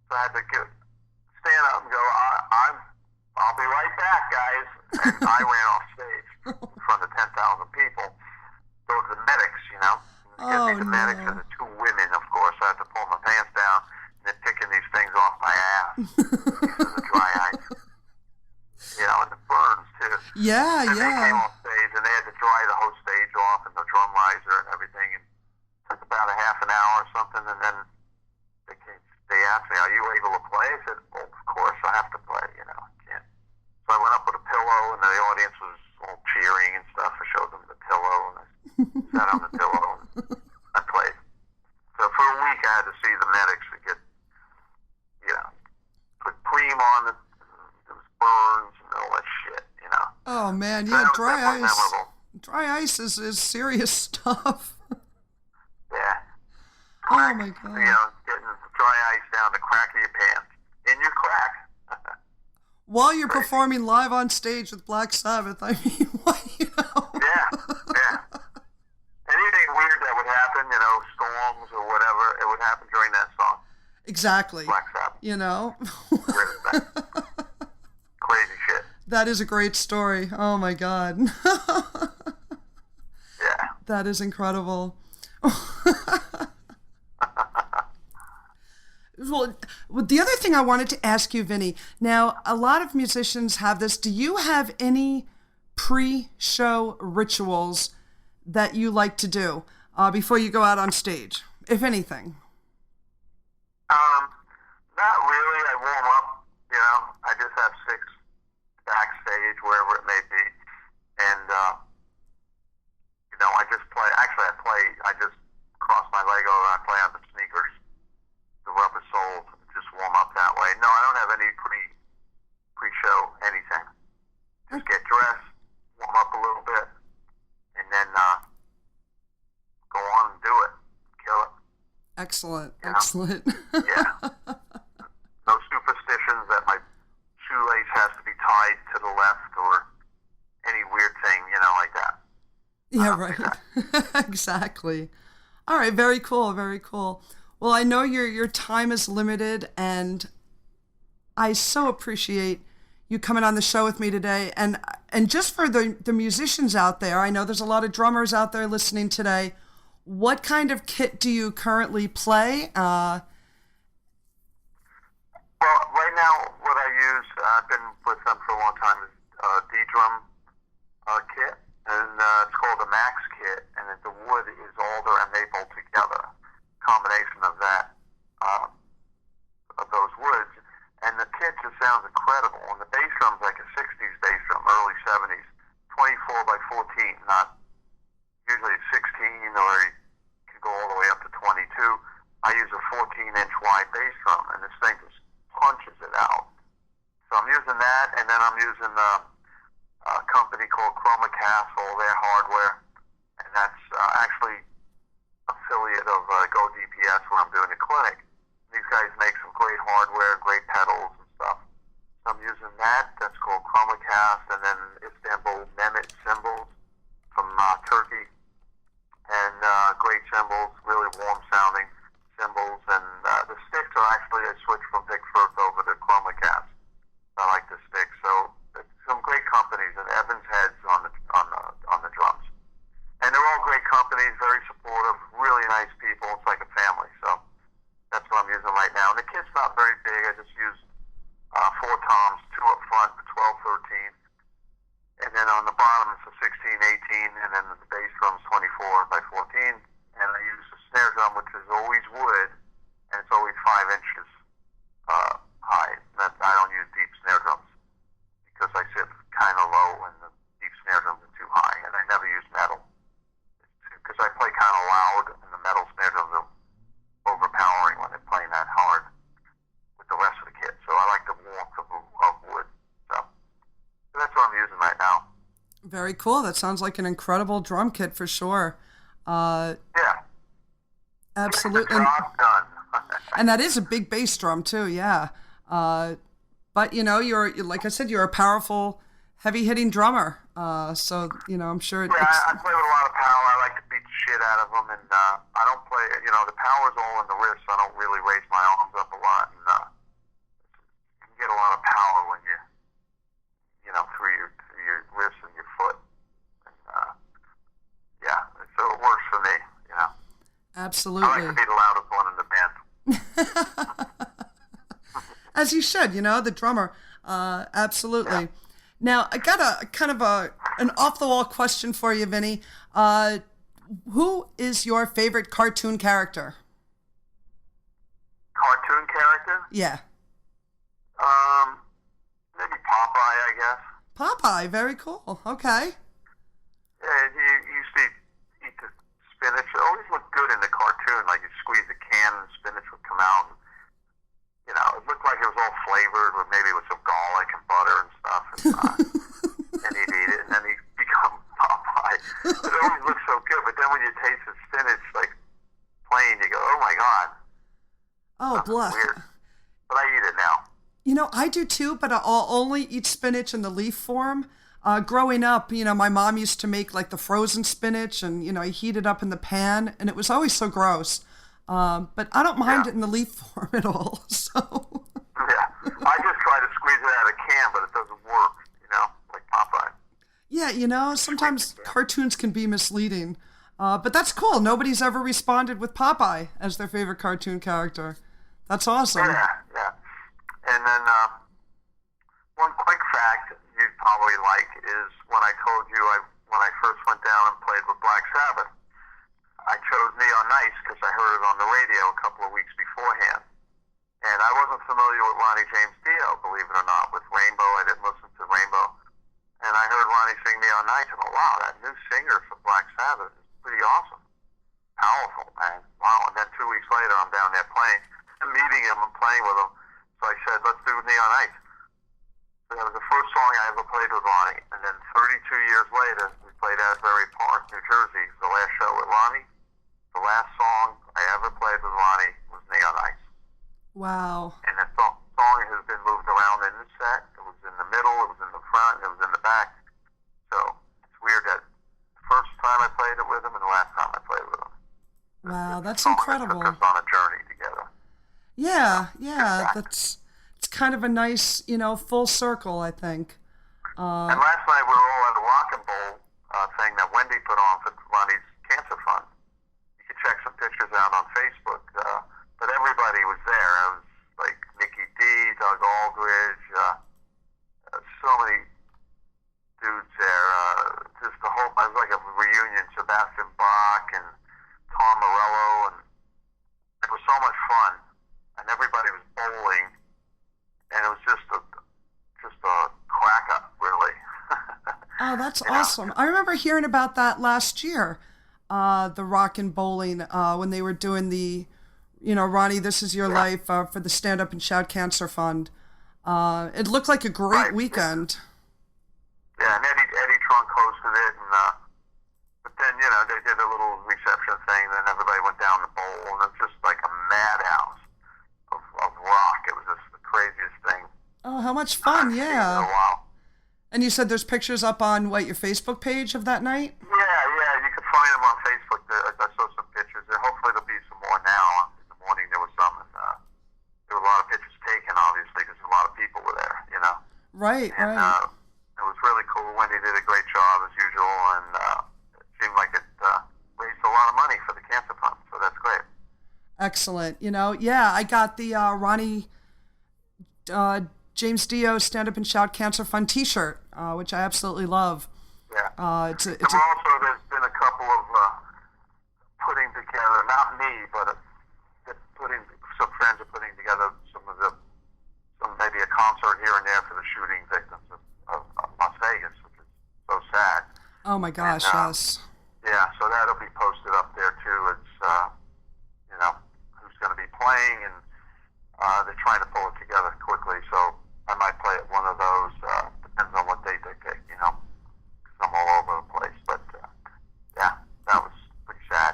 So I had to stand up and go, I'll be right back, guys. And I ran off stage in front of 10,000 people. Those are the medics, Get me the medics and the two women, of course. I had to pull my pants down, and they're picking these things off my ass. This is the dry ice. And the burns, too. Yeah, and they came off stage, and they had to dry the whole stage off, and the drum riser and everything. And it took about a half an hour or something, and then they asked me, are you able to play? I said, well, of course, I have to play, I can't. So I went up with a pillow, and the audience was all cheering and stuff. I showed them the pillow, and I sat on the pillow, and I played. So for a week, I had to see the medics to get, put cream on it. There was burns and all that shit, Oh man, so yeah, that dry was ice. memorable. Dry ice is serious stuff. Yeah. Oh my God. Getting dry ice down the crack of your pants. In your crack. While you're performing live on stage with Black Sabbath, I mean, what, Yeah. Anything weird that would happen, storms or whatever, it would happen during that song. Exactly. Black Sabbath. Crazy shit. That is a great story. Oh my God. Yeah. That is incredible. Well, the other thing I wanted to ask you, Vinny, now a lot of musicians have this. Do you have any pre-show rituals that you like to do before you go out on stage, if anything? Not really. I warm up, I just have 6 backstage, wherever it may be. And, I just play. Actually, I just cross my leg over and I play on the sneakers, the rubber soles, just warm Excellent, You know? excellent. Yeah. No superstitions that my shoelace has to be tied to the left or any weird thing, like that. Yeah, right. Exactly. All right, very cool, very cool. Well, I know your time is limited, and I so appreciate you coming on the show with me today. And just for the musicians out there, I know there's a lot of drummers out there listening today. What kind of kit do you currently play? Well, right now, what I use, I've been with them for a long time, is D-drum kit, and it's called a Max kit, and the wood is alder and maple together, combination of that, of those woods, and the kit just sounds incredible. And the bass drum's like a 60s bass drum, early 70s, 24 by 14, not usually 16, or you can go all the way up to 22. I use a 14-inch wide bass drum, and this thing just punches it out. So I'm using that, and then I'm using a company called Chromacast, all their hardware, and that's actually affiliate of Go DPS where I'm doing the clinic. These guys make some great hardware, great pedals and stuff. So I'm using that. That's called Chromacast, and then Istanbul Mehmet cymbals from Turkey, and great cymbals, really warm sounding cymbals, and the sticks are actually, I switched from Vic Firth over to Chromacast. I like the sticks. So some great companies, and Evans Heads on the drums, and they're all great companies, very supportive, really nice people. It's like a family. So that's what I'm using right now. And the kit's not very big. I just use 4 toms, 2 up front, 12, 13, and then on the bottom it's a 16, 18, and then the bass drum's 24 by 14. And I use a snare drum, which is always wood, and it's always 5 inches high. I don't use deep snare drums because I sit kind of low, and the deep snare drums are too high. And I never use metal because I play kind of loud, and the metal snare drums are overpowering when they're playing that hard with the rest of the kit. So I like the warmth of wood. So that's what I'm using right now. Very cool. That sounds like an incredible drum kit for sure. Yeah. Absolutely. The job's done. And that is a big bass drum too, yeah. But you're like I said, you're a powerful, heavy-hitting drummer. So I'm sure. Yeah, I play with a lot of power. I like to beat the shit out of them, and I don't play. The power's all in the wrist. So I don't really raise my arms up a lot, and you can get a lot of power when through your wrist and your foot. And, yeah, so it works for me. Absolutely. I like to be the loudest one in the band. As you should, the drummer. Absolutely. Yeah. Now, I got a kind of an off-the-wall question for you, Vinny. Who is your favorite cartoon character? Cartoon character? Yeah. Maybe Popeye, I guess. Popeye, very cool. Okay. Yeah, he used to eat the spinach. It always looked good in the cartoon. Like you squeeze a can and spinach would come out. And, it looked like it was all flavored with maybe with some garlic and butter and stuff. And he'd eat it, and then he'd become Popeye. It always looked so good, but then when you taste the spinach, like plain, you go, oh my God. Oh, bless. Weird. But I eat it now. I do too, but I'll only eat spinach in the leaf form. Growing up, my mom used to make like the frozen spinach, and, I heat it up in the pan, and it was always so gross. But I don't mind it in the leaf form at all. So. Yeah, I just try to squeeze it out of a can, but it doesn't work, like Popeye. Yeah, sometimes cartoons can be misleading. But that's cool. Nobody's ever responded with Popeye as their favorite cartoon character. That's awesome. Yeah. And then one quick fact you'd probably like is when I told you when I first went down and played with Black Sabbath, I chose Neon Nights because I heard it on the radio a couple of weeks beforehand. And I wasn't familiar with Ronnie James Dio, believe it or not, with Rainbow. I didn't listen to Rainbow. And I heard Ronnie sing Neon Nights, and wow, that new singer for Black Sabbath is pretty awesome. Powerful, man. Wow. And then 2 weeks later, I'm down there playing, and meeting him and playing with him. So I said, let's do Neon Nights. So that was the first song I ever played with Ronnie. And then 32 years later, we played Asbury Park, New Jersey, the last show with Ronnie. The last song I ever played with Ronnie. Wow. And the song has been moved around in the set. It was in the middle, it was in the front, it was in the back. So it's weird that the first time I played it with him and the last time I played with him. Wow, that's song incredible. That took us on a journey together. Yeah, it's kind of a nice, full circle, I think. And last night we were all at a rock and roll thing that Wendy put on for Ronnie's Cancer Fund. You can check some pictures out on Facebook, but everybody was there. It was like Mickey D, Doug Aldridge, so many dudes there. Just the whole, it was like a reunion. Sebastian Bach and Tom Morello, and it was so much fun. And everybody was bowling, and it was just a crack up, really. Oh, that's awesome. I remember hearing about that last year, the Rock and Bowling, when they were doing the, Ronnie, This Is Your Life for the Stand Up and Shout Cancer Fund. It looked like a great weekend. Yeah, and Eddie Trunk hosted it, and but then, they did a little reception thing, and then everybody went down the bowl, and it was just like a madhouse of rock. It was just the craziest thing. Oh, how much fun, yeah. In a while. And you said there's pictures up on, your Facebook page of that night? Yeah, you can find them on Facebook. I saw some pictures there. Hopefully there'll be some more now. In the morning there was some, and there were a lot of pictures taken, obviously, because a lot of people were there, Right, and, right. It was really cool. Wendy did a great job, as usual, and it seemed like it raised a lot of money for the Cancer Fund, so that's great. Excellent. I got the Ronnie James Dio Stand Up and Shout Cancer Fund T-shirt, which I absolutely love. Yeah. There's been a couple of putting together, not me, but some friends are putting together maybe a concert here and there for the shooting victims of Las Vegas, which is so sad. Oh my gosh, and, yes. Yeah, so that'll be posted up there too. It's who's going to be playing, and they're trying to pull it together quickly. So I might play at one of those. Depends on what date they pick, because I'm all over the place. But yeah, that was pretty sad.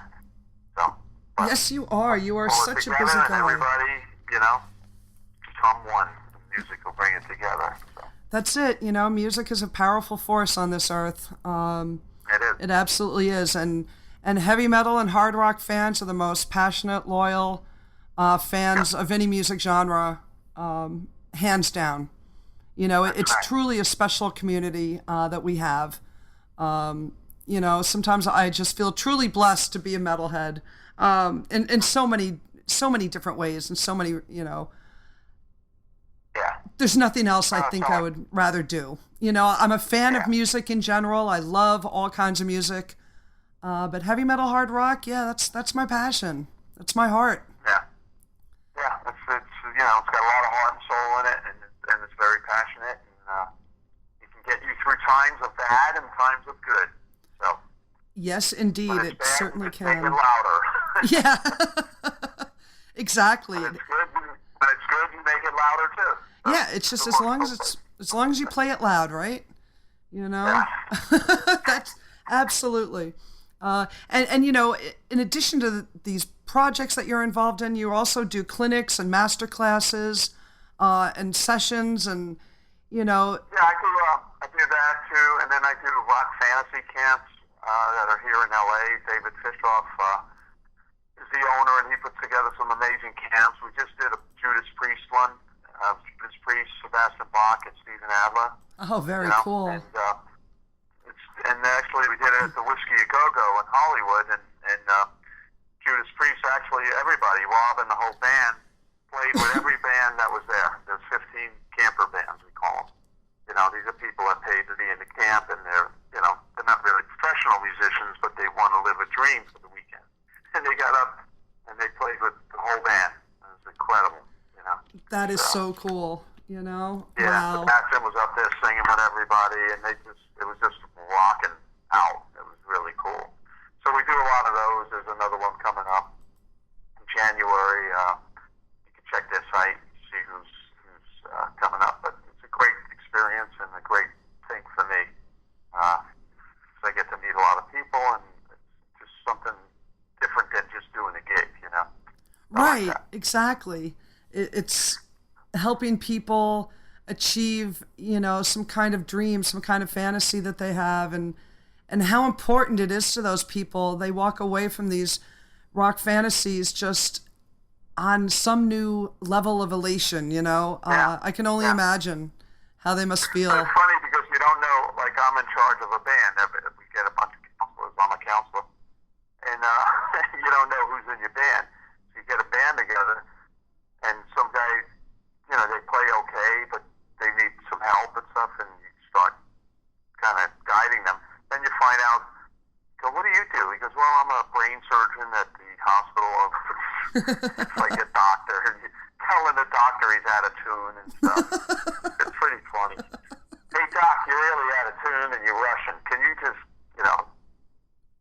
So. Yes, you are. You are such a busy guy. Everybody, become one. Music will bring it together. So. That's it. Music is a powerful force on this earth. It is. It absolutely is. And heavy metal and hard rock fans are the most passionate, loyal fans of any music genre, hands down. It's truly a special community that we have. Sometimes I just feel truly blessed to be a metalhead in so many different ways, and so many, there's nothing else I think I would rather do. I'm a fan of music in general. I love all kinds of music. But heavy metal, hard rock, that's my passion. That's my heart. Yeah. Yeah, it's got a lot of heart and soul in it, and it's very passionate, and it can get you through times of bad and times of good. So. Yes, indeed, it certainly can. Make it louder. Yeah. Exactly. When it's good, you make it louder too. So yeah, it's just as long as you play it loud, right? Yeah. That's absolutely. And in addition to these projects that you're involved in, you also do clinics and master classes and sessions, and Yeah, I do that too, and then I do rock fantasy camps that are here in LA. David Fishoff is the owner, and he puts together some amazing camps. We just did a Judas Priest one. Judas Priest, Sebastian Bach, and Stephen Adler. Oh, very cool. And actually, we did it at the Whiskey A Go-Go in Hollywood, and Judas Priest, actually everybody, Rob and the whole band, played with every band that was there. There's 15 camper bands, we call them. These are people that paid to be in the camp, and they're not really professional musicians, but they want to live a dream for the weekend. And they got up, and they played with the whole band. It was incredible, That is so cool, Yeah, wow. Sebastian was up there singing with everybody, and it was just rocking out. It was really cool. So we do a lot of those. There's another one coming up in January. You can check their site, see who's coming up. But it's a great experience and a great thing for me. So I get to meet a lot of people, and it's just something different than just doing a gig, Right, exactly. it's helping people achieve, some kind of dream, some kind of fantasy that they have, and how important it is to those people. They walk away from these rock fantasies just on some new level of elation, I can only imagine how they must feel. But it's funny because you don't know, like I'm in charge of a band. We get a bunch of counselors. I'm a counselor. And you don't know who's in your band. So you get a band together, and some guys, they play okay, but they need some help and stuff, and you start kind of guiding them. Then you find out, go, what do you do? He goes, well, I'm a brain surgeon at the hospital. It's like a doctor. And you're telling the doctor he's out of tune and stuff. It's pretty funny. Hey, Doc, you're really out of tune and you're rushing. Can you just,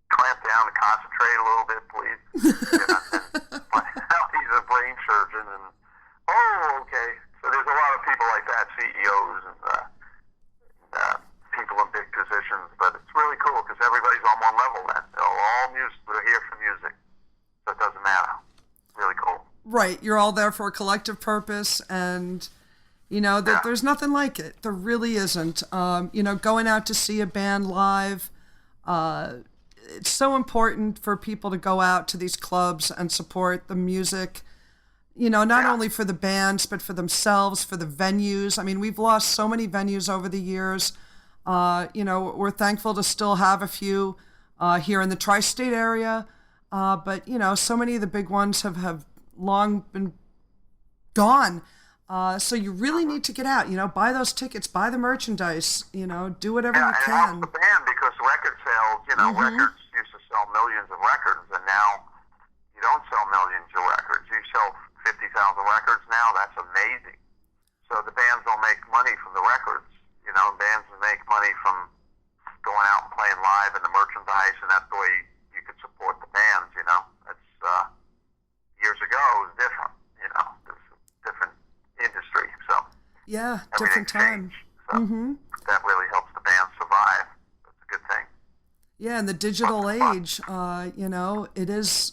clamp down and concentrate a little bit, please? He's a brain surgeon. And, okay. So there's a lot of people like that, CEOs and people in big positions. But it's really cool because everybody's on one level then. All music, we're here for music. So it doesn't matter. Really cool. Right. You're all there for a collective purpose, and there's nothing like it. There really isn't. Going out to see a band live, it's so important for people to go out to these clubs and support the music, not only for the bands, but for themselves, for the venues. I mean, we've lost so many venues over the years. We're thankful to still have a few here in the tri-state area. But, so many of the big ones have long been gone. So you really need to get out, buy those tickets, buy the merchandise, do whatever you can. And help the band because record sales, records used to sell millions of records, and now you don't sell millions of records. You sell 50,000 records now. That's amazing. So the bands don't make money from the records. Bands make money from going out and playing live and the merchandise, and that's the way you could support the bands, That's, years ago, it was different, It was a different industry, so. Yeah, different time. So that really helps the band survive. That's a good thing. Yeah, in the digital age, it is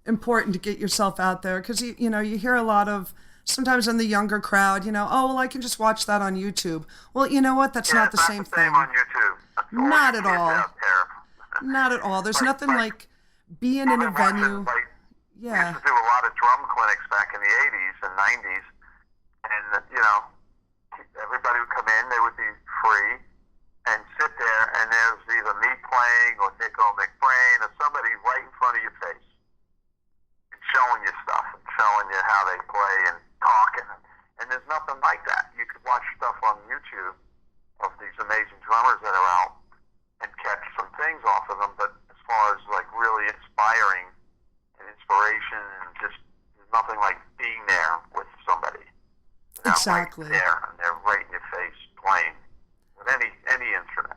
important to get yourself out there because, you hear a lot of, sometimes in the younger crowd, I can just watch that on YouTube. Well, you know what? That's not the same thing. On YouTube. Not at all. Not at all. There's nothing like being in a venue. We used to do a lot of drum clinics back in the 80s and 90s, and, everybody would come in, they would be free, and sit there, and there's either me playing or Nico McBrain or somebody right in front of your face, and showing you stuff, and showing you how they play, and talking, and there's nothing like that. You could watch stuff on YouTube of these amazing drummers that are out and catch some things off of them, but as far as like really inspiring and inspiration, and just there's nothing like being there with somebody. Exactly. Right there, and they're right in your face playing with any instrument.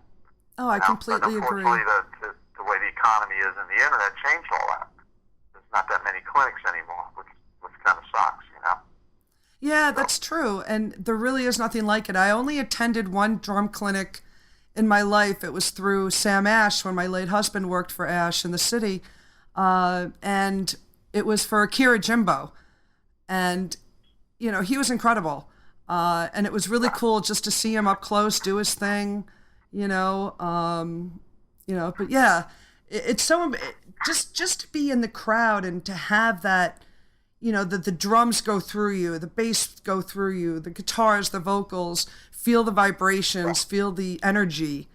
Oh, I completely agree. Unfortunately, the way the economy is and the internet changed all that. There's not that many clinics anymore, which kind of sucks, Yeah, that's true, and there really is nothing like it. I only attended one drum clinic in my life. It was through Sam Ash when my late husband worked for Ash in the city, and it was for Akira Jimbo, and he was incredible, and it was really cool just to see him up close do his thing, But yeah, it's so just to be in the crowd and to have that. The drums go through you, the bass go through you, the guitars, the vocals, feel the vibrations, feel the energy.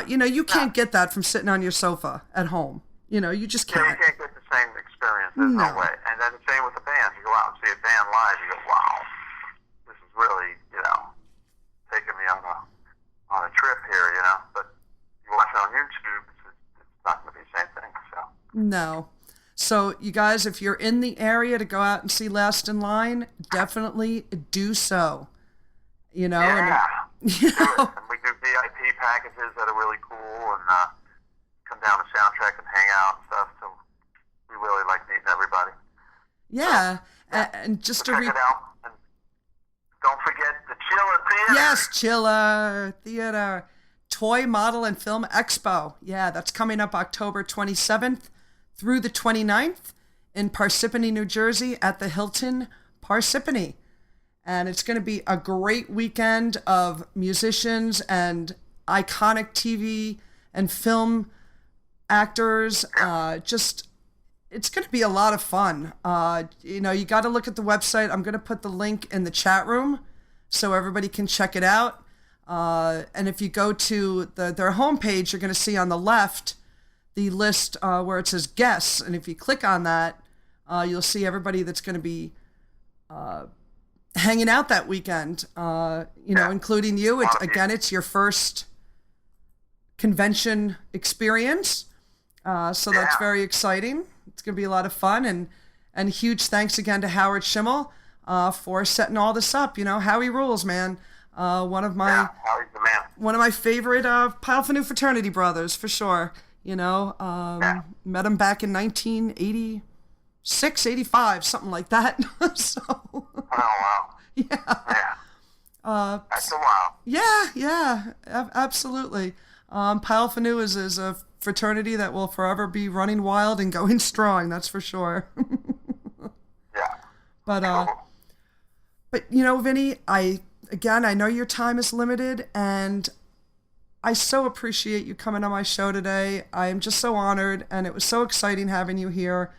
You can't get that from sitting on your sofa at home. You just can't. Yeah, you can't get the same experience. There's no way. And then the same with the band. You go out and see a band live, you go, wow, this is really, taking me on a trip here, But you watch it on YouTube, it's not going to be the same thing. So. No. So, you guys, if you're in the area to go out and see Last in Line, definitely do so. Yeah. And we do VIP packages that are really cool, and come down to Soundtrack and hang out and stuff. So we really like meeting everybody. Yeah, and just to check it out. And don't forget the Chiller Theater. Yes, Chiller Theater. Toy Model and Film Expo. Yeah, that's coming up October 27th. Through the 29th in Parsippany, New Jersey at the Hilton Parsippany. And it's going to be a great weekend of musicians and iconic TV and film actors. It's going to be a lot of fun. You got to look at the website. I'm going to put the link in the chat room so everybody can check it out. And if you go to their homepage, you're going to see on the left the list where it says guests. And if you click on that, you'll see everybody that's going to be hanging out that weekend, including you. It's your first convention experience. So that's very exciting. It's going to be a lot of fun. And huge thanks again to Howard Schimmel for setting all this up. Howie rules, man. One of my favorite Pile for New fraternity brothers, for sure. Met him back in 1986, 85, something like that. So. Oh, wow. Yeah. That's a while. Yeah, absolutely. Pile for New is a fraternity that will forever be running wild and going strong. That's for sure. Yeah. But Vinny, I know your time is limited, and I so appreciate you coming on my show today. I am just so honored, and it was so exciting having you here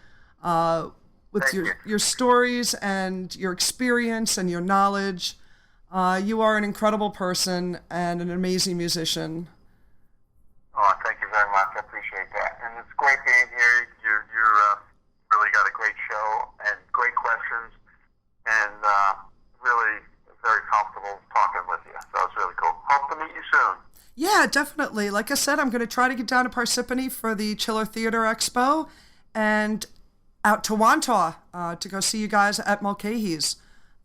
with your stories and your experience and your knowledge. You are an incredible person and an amazing musician. Oh, thank you very much. I appreciate that. And it's great being here. You're really got a great show and great questions, and really very comfortable talking with you. So it's really cool. Hope to meet you soon. Yeah, definitely. Like I said, I'm going to try to get down to Parsippany for the Chiller Theater Expo and out to Wantagh to go see you guys at Mulcahy's.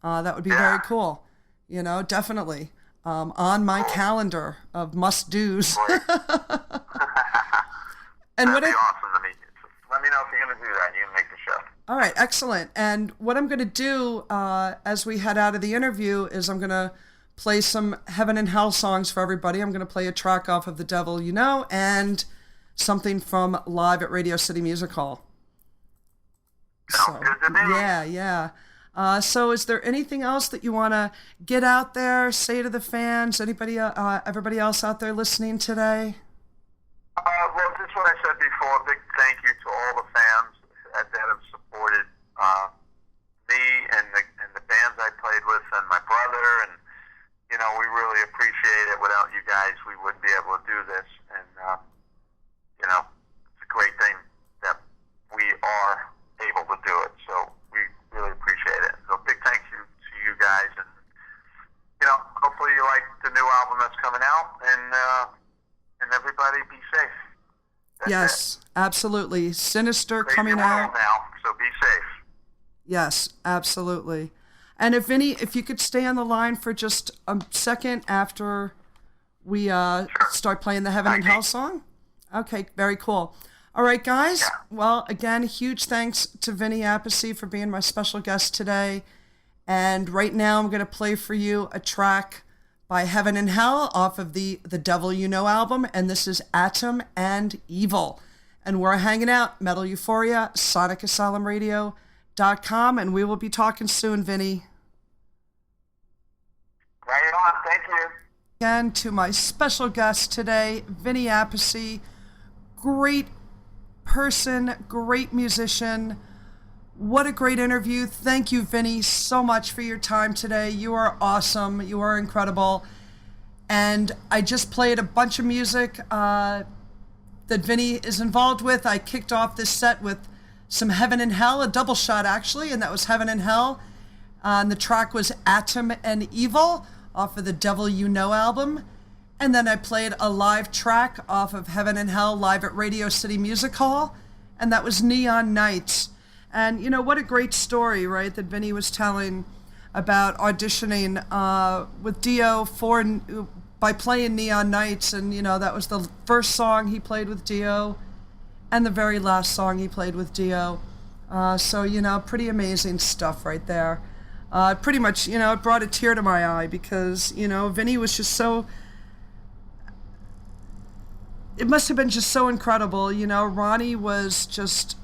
That would be very cool. Definitely. On my calendar of must-dos. And that'd be awesome to meet you. So let me know if you're going to do that. You can make the show. All right, excellent. And what I'm going to do as we head out of the interview is I'm going to play some Heaven and Hell songs for everybody. I'm going to play a track off of The Devil You Know and something from Live at Radio City Music Hall. Sounds good to me. Yeah. So is there anything else that you want to get out there, say to the fans, everybody else out there listening today? Well, just what I said before, a big thank you to all the fans that have supported me and the bands I played with and my brother, and we really appreciate it. Without you guys, we wouldn't be able to do this, and it's a great thing that we are able to do it. So we really appreciate it. So big thank you to you guys, and hopefully you like the new album that's coming out, and everybody be safe. That's yes, it. Absolutely. Sinister Crazy coming out now, so be safe. Yes, absolutely. And if you could stay on the line for just a second after we start playing the Heaven and Hell song. Okay, very cool. All right, guys. Yeah. Well, again, huge thanks to Vinny Appice for being my special guest today. And right now I'm going to play for you a track by Heaven and Hell off of the Devil You Know album, and this is Atom and Evil. And we're hanging out, Metal Euphoria, Sonic Asylum Radio.com, and we will be talking soon, Vinny. Right on, thank you. Again, to my special guest today, Vinny Appice, great person, great musician. What a great interview. Thank you, Vinny, so much for your time today. You are awesome. You are incredible. And I just played a bunch of music that Vinny is involved with. I kicked off this set with some Heaven and Hell, a double shot actually, and that was Heaven and Hell. And the track was Atom and Evil off of the Devil You Know album. And then I played a live track off of Heaven and Hell live at Radio City Music Hall, and that was Neon Nights. And what a great story, right, that Vinny was telling about auditioning with Dio by playing Neon Nights, and that was the first song he played with Dio and the very last song he played with Dio. So pretty amazing stuff right there. Pretty much, it brought a tear to my eye because, Vinny was just so... It must have been just so incredible. Ronnie was just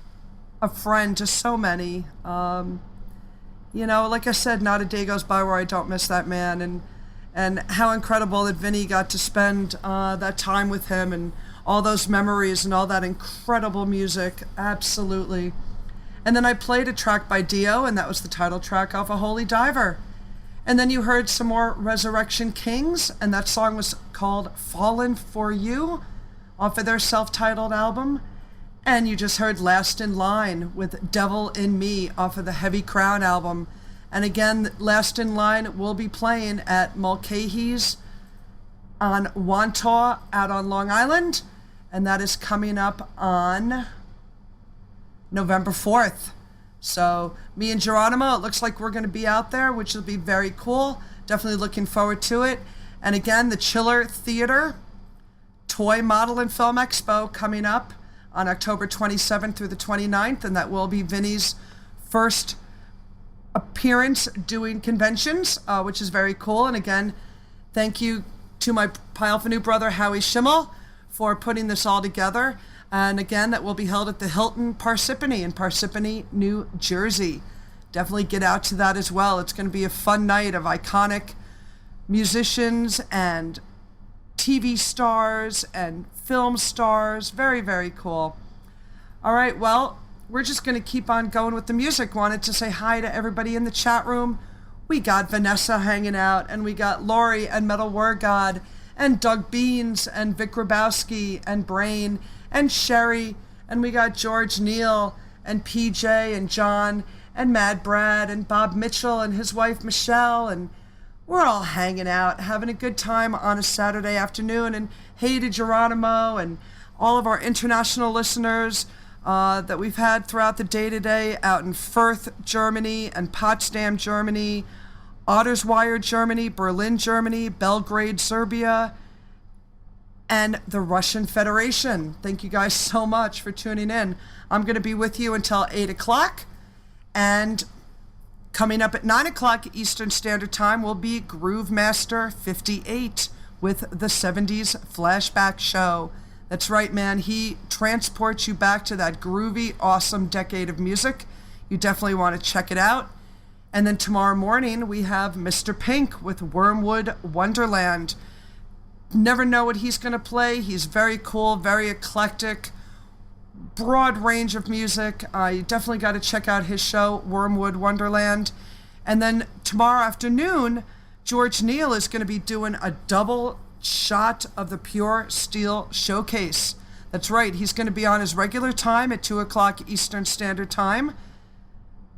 a friend to so many. You know, like I said, not a day goes by where I don't miss that man, and how incredible that Vinny got to spend that time with him and all those memories and all that incredible music. Absolutely. And then I played a track by Dio, and that was the title track off A Holy Diver. And then you heard some more Resurrection Kings, and that song was called Fallen for You off of their self-titled album. And you just heard Last in Line with Devil in Me off of the Heavy Crown album. And again, Last in Line will be playing at Mulcahy's on Wantaw out on Long Island. And that is coming up on November 4th. So me and Geronimo, it looks like we're going to be out there, which will be very cool. Definitely looking forward to it. And again, the Chiller Theater Toy Model and Film Expo coming up on October 27th through the 29th, and that will be Vinny's first appearance doing conventions, which is very cool. And again, thank you to my Pi Alpha Nu brother, Howie Schimmel, for putting this all together. And again, that will be held at the Hilton Parsippany in Parsippany, New Jersey. Definitely get out to that as well. It's going to be a fun night of iconic musicians and TV stars and film stars. Very, very cool. All right, well, we're just going to keep on going with the music. Wanted to say hi to everybody in the chat room. We got Vanessa hanging out, and we got Lori and Metal Word God and Doug Beans and Vic Grabowski and Brain and Sherry, and we got George Neal and PJ and John and Mad Brad and Bob Mitchell and his wife Michelle, and we're all hanging out, having a good time on a Saturday afternoon. And hey to Geronimo and all of our international listeners that we've had throughout the day today out in Fürth, Germany, and Potsdam, Germany, Ottersweier, Germany, Berlin, Germany, Belgrade, Serbia, and the Russian Federation. Thank you guys so much for tuning in. I'm going to be with you until 8 o'clock, and coming up at 9 o'clock Eastern Standard Time will be Groove Master 58 with the 70s Flashback Show. That's right, man. He transports you back to that groovy, awesome decade of music. You definitely want to check it out. And then tomorrow morning, we have Mr. Pink with Wormwood Wonderland. Never know what he's going to play. He's very cool, very eclectic, broad range of music. You definitely got to check out his show, Wormwood Wonderland. And then tomorrow afternoon, George Neal is going to be doing a double shot of the Pure Steel Showcase. That's right. He's going to be on his regular time at 2 o'clock Eastern Standard Time.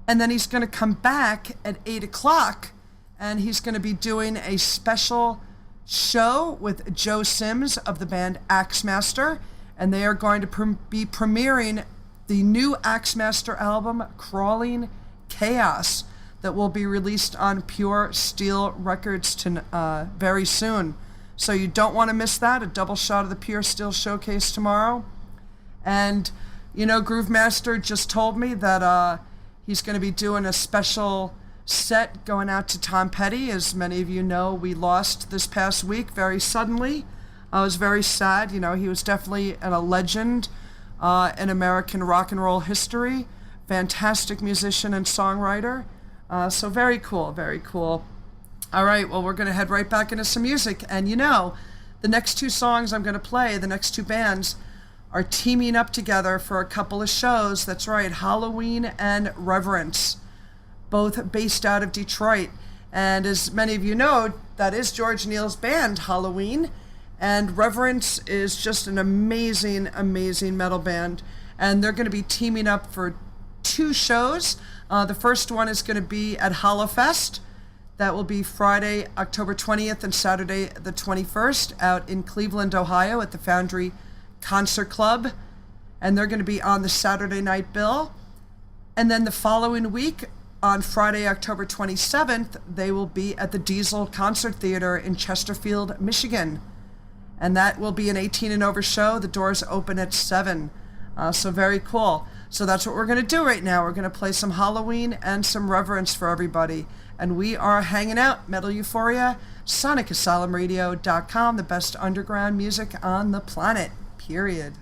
And then he's going to come back at 8 o'clock, and he's going to be doing a special show with Joe Sims of the band Axemaster, and they are going to be premiering the new Axemaster album, Crawling Chaos, that will be released on Pure Steel Records very soon. So you don't want to miss that, a double shot of the Pure Steel Showcase tomorrow. And, you know, Groove Master just told me that he's going to be doing a special set going out to Tom Petty. As many of you know, we lost this past week very suddenly. I was very sad. You know, he was definitely a legend in American rock and roll history. Fantastic musician and songwriter. So very cool, very cool. All right, well, we're going to head right back into some music. And you know, the next two songs I'm going to play, the next two bands, are teaming up together for a couple of shows. That's right, Halloween and Reverence, both based out of Detroit. And as many of you know, that is George Neal's band, Halloween. And Reverence is just an amazing, amazing metal band. And they're going to be teaming up for two shows. The first one is going to be at Hollowfest. That will be Friday, October 20th and Saturday the 21st out in Cleveland, Ohio at the Foundry Concert Club. And they're going to be on the Saturday night bill. And then the following week, on Friday, October 27th, they will be at the Diesel Concert Theater in Chesterfield, Michigan. And that will be an 18 and over show. The doors open at 7. So very cool. So that's what we're going to do right now. We're going to play some Halloween and some Reverence for everybody. And we are hanging out, Metal Euphoria, SonicAsylumRadio.com, the best underground music on the planet, period.